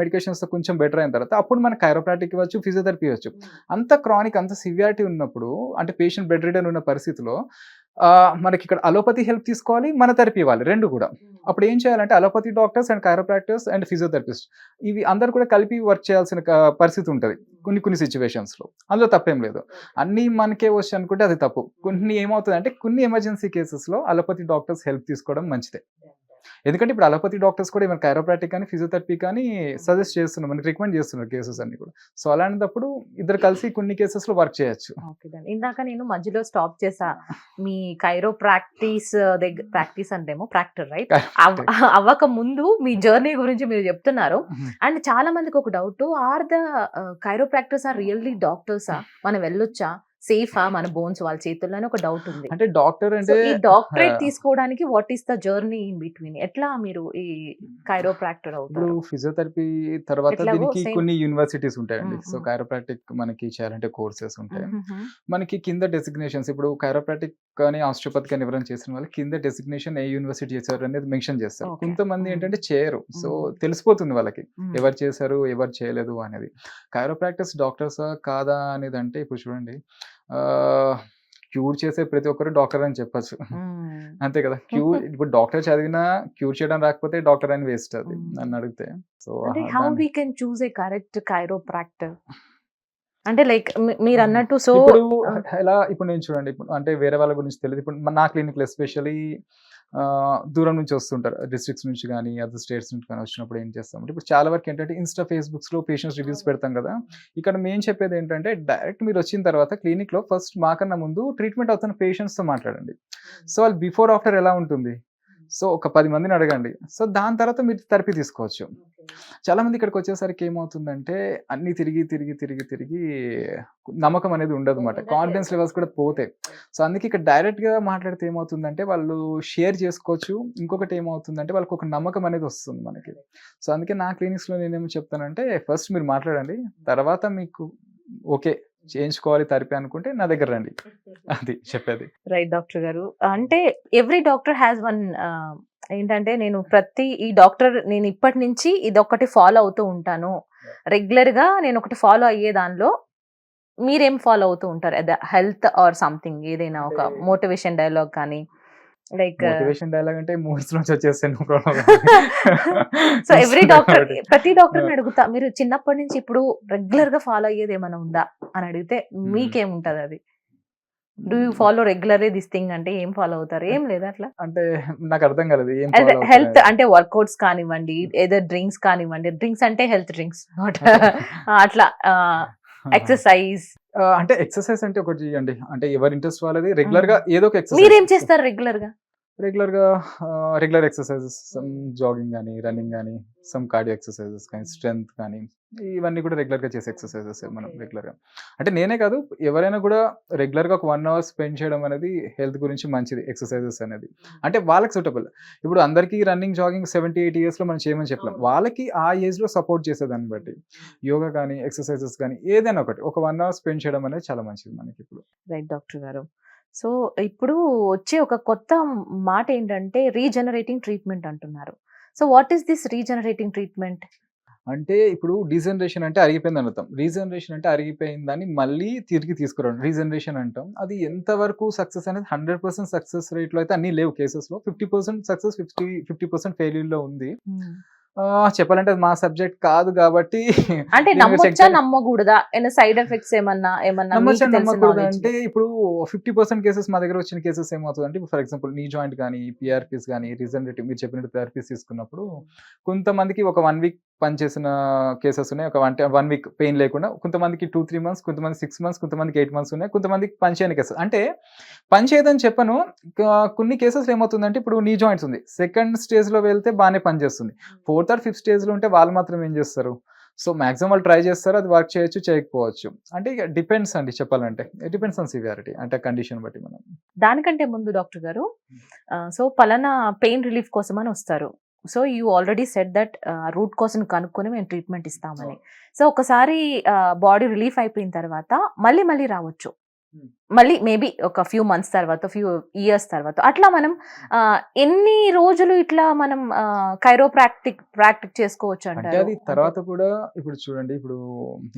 మెడికేషన్స్తో కొంచెం బెటర్ అయిన తర్వాత అప్పుడు మన కైరోప్రాక్టిక్ ఇవ్వచ్చు, ఫిజియోథెరపీ ఇవ్వచ్చు. అంత క్రానిక్, అంత సివియారిటీ ఉన్నప్పుడు, అంటే పేషెంట్ బెడ్ రిడన్ ఉన్న పరిస్థితిలో మనకి ఇక్కడ అలోపతి హెల్ప్ తీసుకోవాలి, మన థెరపీ ఇవ్వాలి, రెండు కూడా. అప్పుడు ఏం చేయాలంటే allopathy doctors and chiropractors and physiotherapist ఇవి అందరు కూడా కలిపి వర్క్ చేయాల్సిన పరిస్థితి ఉంటుంది కొన్ని సిచ్యువేషన్స్లో. అందులో తప్పేం లేదు. అన్నీ మనకే వచ్చి అనుకుంటే అది తప్పు. కొన్ని ఏమవుతుంది అంటే కొన్ని ఎమర్జెన్సీ కేసెస్లో అలోపతి డాక్టర్స్ హెల్ప్ తీసుకోవడం మంచిదే. ఎందుకంటే ఇప్పుడు అలోపతి డాక్టర్స్ కూడా ఏమైనా కైరోప్రాక్టిక్ కానీ, ఫిజియోథెరపీ కానీ సజెస్ట్ చేస్తున్నారు, మనకి రికమెండ్ చేస్తున్నారు కేసెస్ అన్ని కూడా. సో అలాంటప్పుడు ఇద్దరు కలిసి కొన్ని కేసెస్లో వర్క్ చేయొచ్చు. ఇందాక నేను మధ్యలో స్టాప్ చేసా, మీ కైరో ప్రాక్టీస్ దగ్గర, ప్రాక్టీస్ అంటేమో ప్రాక్టర్ రైట్, అవ్వక ముందు మీ జర్నీ గురించి మీరు చెప్తున్నారు. అండ్ చాలా మందికి ఒక doubt, are the chiropractors are really డాక్టర్సా, మనం వెళ్ళొచ్చా, సేఫా మన బోన్స్ వాళ్ళ చేతుల్లోనే ఒక డౌట్ ఉంది. అంటే డాక్టర్ అంటే ఈ డాక్టరేట్ తీసుకోవడానికి what is the journey in between, ఎట్లా మీరు ఈ కైరోప్రాక్టర్ అవుతారు? ఇప్పుడు ఫిజియోథెరపీ తర్వాత దీనికి కొన్ని యూనివర్సిటీస్ ఉంటాయండి. సో కైరోప్రాక్టిక్ మనకి చేయాలంటే కోర్సెస్ ఉంటాయి. మనకి కింద డెసిగ్నేషన్స్, ఇప్పుడు కైరోప్రాక్టిక్ కానీ ఆస్టియోపతి కానీ ఎవరైనా చేసిన వాళ్ళు కింద డెసిగ్నేషన్ ఏ యూనివర్సిటీ చేశారు అనేది మెన్షన్ చేస్తారు. కొంతమంది ఏంటంటే చేయరు, సో తెలిసిపోతుంది వాళ్ళకి ఎవరు చేశారు ఎవరు చేయలేదు అనేది. కైరోప్రాక్టిస్ డాక్టర్సా కాదా అనేది అంటే, ఇప్పుడు చూడండి, క్యూర్ చేసే ప్రతి ఒక్కరు డాక్టర్ అని చెప్పచ్చు, అంతే కదా. ఇప్పుడు డాక్టర్ చదివినా క్యూర్ చేయడం రాకపోతే డాక్టర్ అని వేస్ట్, అది నన్ను అడిగితే. So how we can choose a correct chiropractor అంటే, లైక్ మీరు అన్నట్టు, సో ఎలా, ఇప్పుడు నేను చూడండి, ఇప్పుడు అంటే వేరే వాళ్ళ గురించి తెలియదు. ఇప్పుడు నా క్లినిక్లో ఎస్పెషల్లీ దూరం నుంచి వస్తుంటారు, డిస్ట్రిక్ట్స్ నుంచి కానీ అదర్ స్టేట్స్ నుంచి కానీ వచ్చినప్పుడు ఏం చేస్తాం, ఇప్పుడు చాలా వరకు ఏంటంటే ఇన్స్టా ఫేస్బుక్స్లో పేషెంట్స్ రివ్యూస్ పెడతాం కదా. ఇక్కడ మేము చెప్పేది ఏంటంటే, డైరెక్ట్ మీరు వచ్చిన తర్వాత క్లినిక్లో ఫస్ట్ మాకన్నా ముందు ట్రీట్మెంట్ అవుతున్న పేషెంట్స్తో మాట్లాడండి. సో వాళ్ళు బిఫోర్ ఆఫ్టర్ ఎలా ఉంటుంది, సో ఒక 10 మందిని అడగండి. సో దాని తర్వాత మీరు థెరపీ తీసుకోవచ్చు. చాలా మంది ఇక్కడికి వచ్చేసరికి ఏమవుతుందంటే, అన్ని తిరిగి తిరిగి తిరిగి తిరిగి నమ్మకం అనేది ఉండదు అనమాట, కాన్ఫిడెన్స్ లెవెల్స్ కూడా పోతాయి. సో అందుకే ఇక్కడ డైరెక్ట్గా మాట్లాడితే ఏమవుతుందంటే వాళ్ళు షేర్ చేసుకోవచ్చు. ఇంకొకటి ఏమవుతుందంటే వాళ్ళకి ఒక నమ్మకం అనేది వస్తుంది మనకి. సో అందుకే నా క్లినిక్స్లో నేనేమో చెప్తానంటే, ఫస్ట్ మీరు మాట్లాడండి, తర్వాత మీకు ఓకే చేయించుకోవాలి థెరపీ అనుకుంటే నా దగ్గర రండి, అది చెప్పేది. రైట్ డాక్టర్ గారు, అంటే ఎవ్రీ డాక్టర్ హ్యాస్ వన్ ఏంటంటే, నేను ప్రతి ఈ డాక్టర్ నేను ఇప్పటి నుంచి ఇదొకటి ఫాలో అవుతూ ఉంటాను, రెగ్యులర్ గా నేను ఒకటి ఫాలో అయ్యే దానిలో మీరేం ఫాలో అవుతూ ఉంటారు, హెల్త్ ఆర్ సంథింగ్, ఏదైనా ఒక మోటివేషన్ డైలాగ్ కానీ, లైక్ మోటివేషన్ డైలాగ్ అంటే మూవీస్ నుంచి వచ్చేస్తాను. సో ఎవ్రీ డాక్టర్, ప్రతి డాక్టర్ అడుగుతా, మీరు చిన్నప్పటి నుంచి ఇప్పుడు రెగ్యులర్ గా ఫాలో అయ్యేది ఏమైనా ఉందా అని అడిగితే మీకేముంటది అది? Do you follow regularly this thing అంటే ఏం ఫాలో అవుతారు? ఏం లేదా అట్లా? అంటే నాకు అర్థం కాలేదు. హెల్త్ అంటే వర్కౌట్స్ కానివ్వండి, ఏదో డ్రింక్స్ కానివ్వండి, డ్రింక్స్ అంటే హెల్త్ డ్రింక్స్ అట్లా, ఎక్సర్సైజ్ అంటే ఎక్సర్సైజ్ అంటే ఒకటి చేయండి, అంటే ఎవరి ఇంట్రెస్ట్ వాళ్ళది. రెగ్యులర్ గా ఏదో ఒక ఎక్సర్సైజ్ మీరేం చేస్తారు రెగ్యులర్ గా? రెగ్యులర్ ఎక్సర్సైజెస్, సమ్ జాగింగ్ కానీ, రన్నింగ్ కానీ, సమ్ కార్డియో ఎక్సర్సైజెస్ కానీ, స్ట్రెంత్ కానీ, ఇవన్నీ కూడా రెగ్యులర్ గా చేసే ఎక్సర్సైజెస్ మనం రెగ్యులర్ గా. అంటే నేనే కాదు, ఎవరైనా కూడా రెగ్యులర్ గా ఒక 1 hour స్పెండ్ చేయడం అనేది హెల్త్ గురించి మంచిది. ఎక్సర్సైజెస్ అనేది అంటే వాళ్ళకి సూటబుల్. ఇప్పుడు అందరికీ రన్నింగ్ జాగింగ్ 70-80 years లో మనం చేయమని చెప్పలేం. వాళ్ళకి ఆ ఏజ్ లో సపోర్ట్ చేసేదాన్ని బట్టి యోగా కానీ, ఎక్సర్సైజెస్ కానీ, ఏదైనా ఒకటి ఒక 1 hour స్పెండ్ చేయడం అనేది చాలా మంచిది మనకి ఇప్పుడు. రైట్ డాక్టర్ గారు, సో ఇప్పుడు వచ్చే ఒక కొత్త మాట ఏంటంటే రీజనరేటింగ్ ట్రీట్మెంట్ అంటున్నారు. So what is this regenerating treatment? అంటే ఇప్పుడు డీజనరేషన్ అంటే అరిగిపోయిందని అర్థం. రీజనరేషన్ అంటే అరిగిపోయిందని మళ్ళీ తిరిగి తీసుకురావడం. రీజనరేషన్ అంటాం. అది ఎంతవరకు సక్సెస్ అనేది 100% సక్సెస్ రేట్‌లో అయితే అన్నీ లేవు కేసెస్‌లో. 50% సక్సెస్, 50% ఫెయిల్యూర్‌లో ఉంది. చెప్పాలంటే అది మా సబ్జెక్ట్ కాదు కాబట్టి అంటే దీని మీద నమ్మొచ్చా చెక్ నమ్మకూడదా? సైడ్ ఎఫెక్ట్స్ ఏమన్నా నమ్మొచ్చా మీకు తెలిసిన నమ్మకూడదా knowledge అంటే ఇప్పుడు 50% కేసెస్ మా దగ్గర వచ్చిన కేసెస్ ఏమవుతుందంటే ఇప్పుడు ఫర్ ఎగ్జాంపుల్ నీ జాయింట్ గానీ, పీఆర్‌పీస్ గానీ, రీజనరేటివ్ మీరు చెప్పినట్టు పీఆర్‌పీస్ తీసుకున్నప్పుడు కొంతమందికి ఒక 1 వీక్ పనిచేసిన కేసెస్ ఉన్నాయి. ఒక 1 వీక్ పెయిన్ లేకుండా. కొంతమందికి 2, 3 మంత్స్, కొంతమంది 6 మంత్స్, కొంతమందికి 8 మంత్స్ ఉన్నాయి. కొంతమందికి పని చేయని కేసెస్. అంటే పని చేయదని చెప్పను. కొన్ని కేసెస్‌లో ఏమవుతుందంటే ఇప్పుడు నీ జాయింట్స్ ఉంది. సెకండ్ స్టేజ్‌లో వెళ్తే బానే పనిచేస్తుంది. 4థ్ ఆర్ 5థ్ స్టేజ్‌లో ఉంటే వాళ్ళు మాత్రం ఏం చేస్తారు? సో, మాక్సిమం వాళ్ళు ట్రై చేస్తారు. అది వర్క్ చేయొచ్చు, చేయకపోవచ్చు. అంటే ఇక డిపెండ్స్ అండి చెప్పాలంటే. It depends on severity. అంటే కండిషన్ బట్టి మనం. దానికంటే ముందు డాక్టర్ గారు సో పలానా పెయిన్ రిలీఫ్ కోసం అని వస్తారు. So you already said that root కోసం కనుక్కొని మేము ట్రీట్మెంట్ ఇస్తామని. సో ఒకసారి బాడీ రిలీఫ్ అయిపోయిన తర్వాత మళ్ళీ రావచ్చు. మళ్ళీ మేబీ ఒక ఫ్యూ మంత్స్ తర్వాత, ఫ్యూ ఇయర్స్ తర్వాత అట్లా మనం ఎన్ని రోజులు ఇట్లా మనం ప్రాక్టిక్ చేసుకోవచ్చు అంటే అంటారు? అది తర్వాత కూడా ఇప్పుడు చూడండి ఇప్పుడు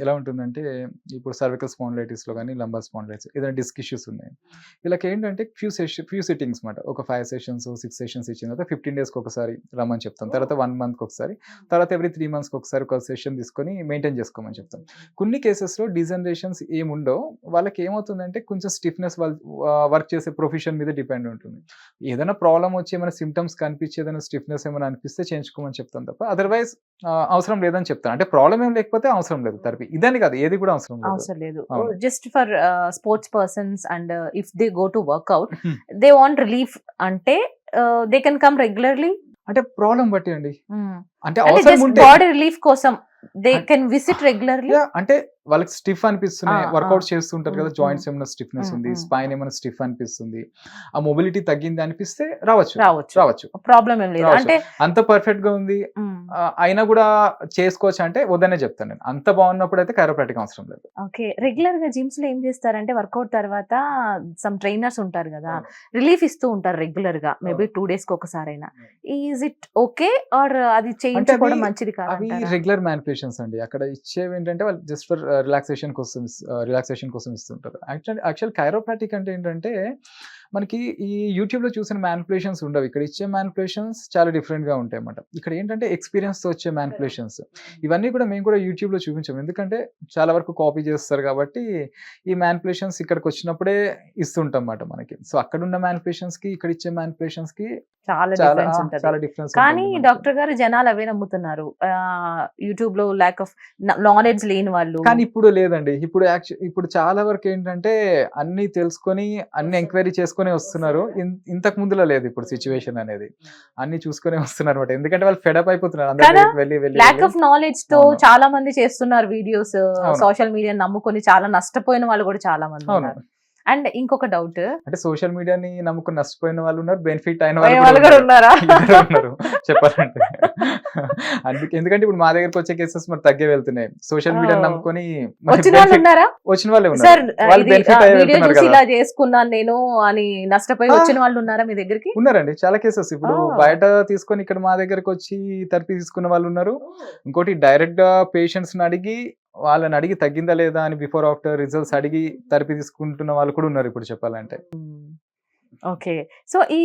ఎలా ఉంటుందంటే ఇప్పుడు సర్వికల్ స్పాండిలైటిస్‌లో గానీ, లంబార్ స్పాండిలైటిస్ ఏదైనా డిస్క్ ఇష్యూస్ ఉన్నాయి. వీళ్ళకేంటంటే ఫ్యూ సిట్టింగ్స్ మాట. ఒక 5 సెషన్స్, 6 సెషన్స్ ఇచ్చిన తర్వాత 15 డేస్‌కి ఒకసారి రమ్మని చెప్తాం. తర్వాత 1 మంత్‌కి ఒకసారి, తర్వాత ఎవ్రీ 3 మంత్స్‌కి ఒకసారి ఒక సెషన్ తీసుకొని మెయింటైన్ చేసుకోమని చెప్తాం. కొన్ని కేసెస్‌లో డీజనరేషన్స్ ఏముండవు. వాళ్ళకి ఏమవుతుందంటే కొంచెం స్టిఫ్‌నెస్ వాళ్ళు వర్క్ చేసే ప్రొఫెషన్ మీద డిపెండ్ ఉంటుంది. ఏదైనా ప్రాబ్లమ్ వచ్చి ఏమైనా సింప్టమ్స్ కనిపించి ఏదైనా స్టిఫ్‌నెస్ ఏమైనా అనిపిస్తే చేయించుకోమని చెప్తాం తప్ప అదర్‌వైజ్ అవసరం లేదని చెప్తాను. అంటే ప్రాబ్లమ్ ఏం లేకపోతే అవసరం లేదు థెరపీ. ఇదని కాదు ఏది కూడా అవసరం లేదు. అవసరం లేదు. అవును. Just for sports persons and if they go to workout they want relief అంటే దే కెన్ కమ్ రెగ్యులర్లీ. అంటే ప్రాబ్లమ్ బట్టి అండి. అంటే అంటే అవసరం జస్ట్ ఉంటే బాడీ రిలీఫ్ కోసం దే కెన్ విజిట్ రెగ్యులర్లీ. అంటే వాళ్ళకి స్టిఫ్ అనిపిస్తున్నాయి. వర్కౌట్ చేస్తుంటారు కదా, Mm, జాయింట్స్ ఏమైనా స్టిఫ్నెస్ ఉంది, mm. స్పైన్ ఏమైనా స్టిఫ్ అనిపిస్తుంది, ఆ మొబిలిటీ తగ్గింది అనిపిస్తే రావచ్చు. ప్రాబ్లం ఏం లేదు. రావచ్చు. అంటే అంత పర్ఫెక్ట్ గా ఉంది అయినా కూడా చేసుకోవచ్చు అంటే వద్దనే చెప్తాను నేను. అంత బాగున్నప్పుడు అయితే కైరోప్రాక్టిక్ అవసరం లేదు. ఓకే. రెగ్యులర్ గా జిమ్స్ లో ఏం చేస్తారంటే వర్కౌట్ తర్వాత సమ్ ట్రైనర్స్ ఉంటారు కదా, రిలీఫ్ ఇస్తూ ఉంటారు రెగ్యులర్ గా, మేబీ 2 డేస్ కి ఒకసారైనా. ఈజ్ ఇట్ ఓకే ఆర్ అది చేయించుకోవడం మంచిది అవి కాదు? రెగ్యులర్ మ్యానిపులేషన్స్ అండి. అక్కడ ఇచ్చేవి ఏంటంటే వాళ్ళు జస్ట్ ఫర్ రిలాక్సేషన్ కోసం ఇస్తుంటారు. యాక్చువల్ కైరోప్రాక్టిక్ అంటే ఏంటంటే మనకి ఈ యూట్యూబ్ లో చూసిన మ్యానిపులేషన్స్ ఉండవు. ఇక్కడ ఇచ్చే మ్యానిపులేషన్స్ చాలా డిఫరెంట్ గా ఉంటాయి అన్నమాట. ఇక్కడ ఏంటంటే ఎక్స్పీరియన్స్ తో వచ్చే మ్యానిపులేషన్స్. ఇవన్నీ కూడా మేము కూడా యూట్యూబ్ లో చూపించాము. ఎందుకంటే చాలా వరకు కాపీ చేస్తారు కాబట్టి ఈ మ్యానిపులేషన్స్ ఇక్కడికి వచ్చినప్పుడే ఇస్తుంటాం అన్నమాట మనకి. సో అక్కడ ఉన్న మ్యానిపులేషన్స్ కి ఇక్కడ ఇచ్చే మ్యానిపులేషన్స్ కి చాలా చాలా డిఫరెన్స్ ఉంటది. చాలా డిఫరెన్స్ కానీ డాక్టర్ గారు జనాలు అవే నమ్ముతున్నారు. యూట్యూబ్ లో ల్యాక్ ఆఫ్ నాలెడ్జ్ లేని వాళ్ళు. కానీ ఇప్పుడు లేదండి. ఇప్పుడు చాలా వరకు ఏంటంటే అన్ని తెలుసుకొని అన్ని ఎంక్వైరీ చేసుకొని వస్తున్నారు. ఇంతకు ముందులో లేదు ఇప్పుడు సిచ్యువేషన్ అనేది. అన్ని చూసుకొని వస్తున్నారు అన్నమాట. ఎందుకంటే వాళ్ళు ఫెడప్ అయిపోతున్నారు. అందరి కదా? దగ్గరికి వెళ్ళి ల్యాక్ ఆఫ్ నాలెడ్జ్ తో అవును. చాలా మంది చేస్తున్నారు వీడియోస్. అవును. సోషల్ మీడియా నమ్ముకొని చాలా నష్టపోయిన వాళ్ళు కూడా చాలా మంది అవును. ఉన్నారు. అండ్ ఇంకొక డౌట్, అంటే సోషల్ మీడియాని నమ్ముకుని నష్టపోయిన వాళ్ళు ఉన్నారు, బెనిఫిట్ అయిన వాళ్ళు వాళ్ళు కూడా కూడా ఉన్నారా? ఇద్దరు ఉన్నారు చెప్పాలంటే. ఎందుకంటే ఇప్పుడు మా దగ్గరకు వచ్చే కేసెస్ మరి తగ్గే వెళ్తున్నాయి. సోషల్ మీడియాని Oh. నమ్ముకొని వచ్చిన వాళ్ళు ఉన్నారా? వచ్చిన వాళ్ళే సార్ ఉన్నారు. వాళ్ళు బెనిఫిట్ అయ్యి వీడియో వెళ్తున్నారు చూసి కదా. ఇలా చేసుకున్నాను నేను అని నష్టపోయి Ah. వచ్చిన వాళ్ళు ఉన్నారా మీ దగ్గరికి? ఉన్నారండి చాలా కేసెస్. ఇప్పుడు Oh. బయట తీసుకొని ఇక్కడ మా దగ్గరకు వచ్చి థెరపీ తీసుకున్న వాళ్ళు ఉన్నారు. ఇంకోటి డైరెక్ట్ గా పేషెంట్స్ ని అడిగి వాళ్ళని అడిగి తగ్గిందా లేదా అని బిఫోర్ ఆఫ్టర్ రిజల్ట్స్ అడిగి థెరపీ తీసుకుంటున్న వాళ్ళు కూడా ఉన్నారు ఇప్పుడు చెప్పాలంటే. ఓకే. సో ఈ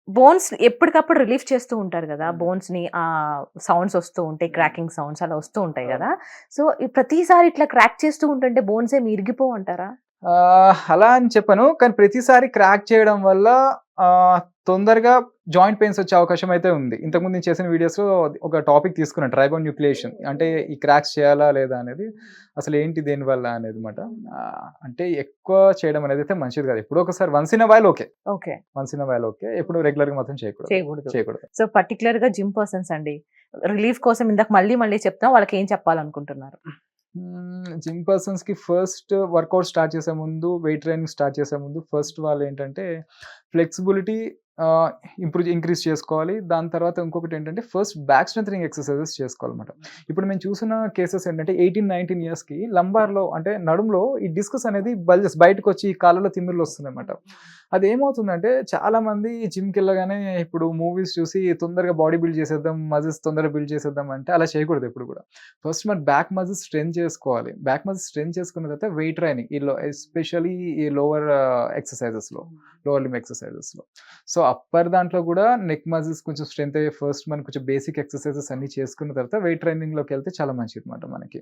బోన్స్ ఎప్పటికప్పుడు రిలీఫ్ చేస్తూ ఉంటారు కదా, బోన్స్ ని సౌండ్స్ వస్తూ ఉంటాయి, క్రాకింగ్ సౌండ్స్ అలా వస్తూ ఉంటాయి కదా. సో ప్రతిసారి ఇట్లా క్రాక్ చేస్తూ ఉంటుంటే బోన్స్ ఏమి ఇరిగిపోవు అంటారా? అలా అని చెప్పను. కానీ ప్రతిసారి క్రాక్ చేయడం వల్ల తొందరగా జాయింట్ పెయిన్స్ వచ్చే అవకాశం అయితే ఉంది. ఇంతకుముందు నేను చేసిన వీడియోస్లో ఒక టాపిక్ తీసుకున్నాను, ట్రైబోన్యూక్లియేషన్. అంటే ఈ క్రాక్స్ చేయాలా లేదా అనేది, అసలు ఏంటి దేనివల్ల అనేది మాట. అంటే ఎక్కువ చేయడం అనేది అయితే మంచిది కాదు. ఎప్పుడో ఒకసారి వన్స్ ఇన్ వైల్ ఓకే, ఎప్పుడు రెగ్యులర్ గా మాత్రం చేయకూడదు. సో పర్టికులర్ గా జిమ్ పర్సన్స్ అండి, రిలీఫ్ కోసం ఇందాక మళ్ళీ చెప్తాం, వాళ్ళకి ఏం చెప్పాలనుకుంటున్నారు? జిమ్ పర్సన్స్ కి ఫస్ట్ వర్కౌట్ స్టార్ట్ చేసే ముందు, వెయిట్ ట్రైనింగ్ స్టార్ట్ చేసే ముందు ఫస్ట్ వాళ్ళు ఏంటంటే ఫ్లెక్సిబిలిటీ ఇంక్రీజ్ చేసుకోవాలి. దాని తర్వాత ఇంకొకటి ఏంటంటే ఫస్ట్ బ్యాక్ స్ట్రెంథనింగ్ ఎక్సర్సైజెస్ చేసుకోవాలన్నమాట. ఇప్పుడు మేము చూసిన కేసెస్ ఏంటంటే 18-19 ఇయర్స్కి లంబార్లో అంటే నడుములో ఈ డిస్కస్ అనేది బల్జెస్ బయటకు వచ్చి ఈ కాళ్ళలో తిమ్మిర్లు వస్తున్నాయి అన్నమాట. అదేమవుతుందంటే చాలా మంది జిమ్‌కి వెళ్ళగానే ఇప్పుడు మూవీస్ చూసి తొందరగా బాడీ బిల్డ్ చేసేద్దాం, మజిల్స్ తొందరగా బిల్డ్ చేసేద్దాం అంటే అలా చేయకూడదు ఎప్పుడు కూడా. ఫస్ట్ మన బ్యాక్ మజిల్స్ స్ట్రెంత్ చేసుకోవాలి. బ్యాక్ మజిల్స్ స్ట్రెంత్ చేసుకున్న తర్వాత వెయిట్ ట్రైనింగ్ ఎస్పెషల్లీ ఈ లోవర్ ఎక్సర్‌సైజెస్‌లో, లోవర్ లింబ్ ఎక్సర్‌సైజెస్‌లో. సో అప్పర్ దాంట్లో కూడా నెక్ మజిల్స్ కొంచెం స్ట్రెంత్ అయ్యే ఫస్ట్ మనం కొంచెం బేసిక్ ఎక్సర్‌సైజెస్ అన్నీ చేసుకున్న తర్వాత వెయిట్ ట్రైనింగ్‌లోకి వెళ్తే చాలా మంచిదన్నమాట మనకి.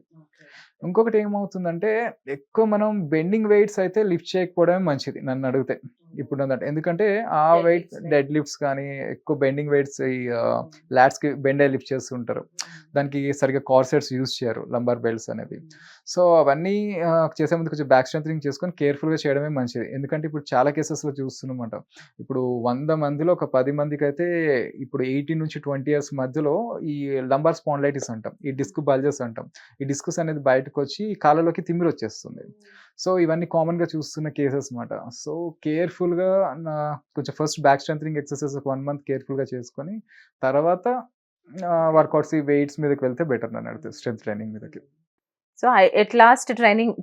ఇంకొకటి ఏమవుతుందంటే ఎక్కువ మనం బెండింగ్ వెయిట్స్ అయితే లిఫ్ట్ చేయకపోవడమే మంచిది నన్ను అడిగితే. ఇప్పుడున్నట్టు. ఎందుకంటే ఆ వెయిట్ డెడ్ లిఫ్ట్స్ కానీ ఎక్కువ బెండింగ్ వెయిట్స్ ఈ లాట్స్‌కి బెండ్ అయ్యి లిఫ్ట్ చేస్తుంటారు. దానికి సరిగ్గా కార్సెట్స్ యూజ్ చేయరు లంబార్ బెల్ట్స్ అనేవి. సో అవన్నీ చేసే ముందు కొంచెం బ్యాక్ స్ట్రెంథెనింగ్ చేసుకొని కేర్‌ఫుల్‌గా చేయడమే మంచిది. ఎందుకంటే ఇప్పుడు చాలా కేసెస్‌లో చూస్తున్నామాట. ఇప్పుడు 100 మందిలో ఒక 10 మందికైతే ఇప్పుడు 18-20 ఇయర్స్ మధ్యలో ఈ లంబార్ స్పాండిలైటిస్ అంటాం. ఈ డిస్క్ బల్జెస్ అంటాం. ఈ డిస్క్స్ అనేది బయటకొచ్చి కాళ్ళలోకి తిమ్మిరొచ్చేస్తుంది. సో ఇవన్నీ కామన్‌గా చూస్తున్న కేసెస్ మాట. సో కేర్‌ఫుల్‌గా కొంచెం ఫస్ట్ బ్యాక్ స్ట్రెంథెనింగ్ ఎక్సర్‌సైజ్ ఒక 1 మంత్ కేర్‌ఫుల్‌గా చేసుకొని తర్వాత వర్కౌట్స్ ఈ వెయిట్స్ మీదకి వెళ్తే బెటర్ నన్ను అడిగితే స్ట్రెంత్ ట్రైనింగ్ మీదకి. సో ఎట్ లాస్ట్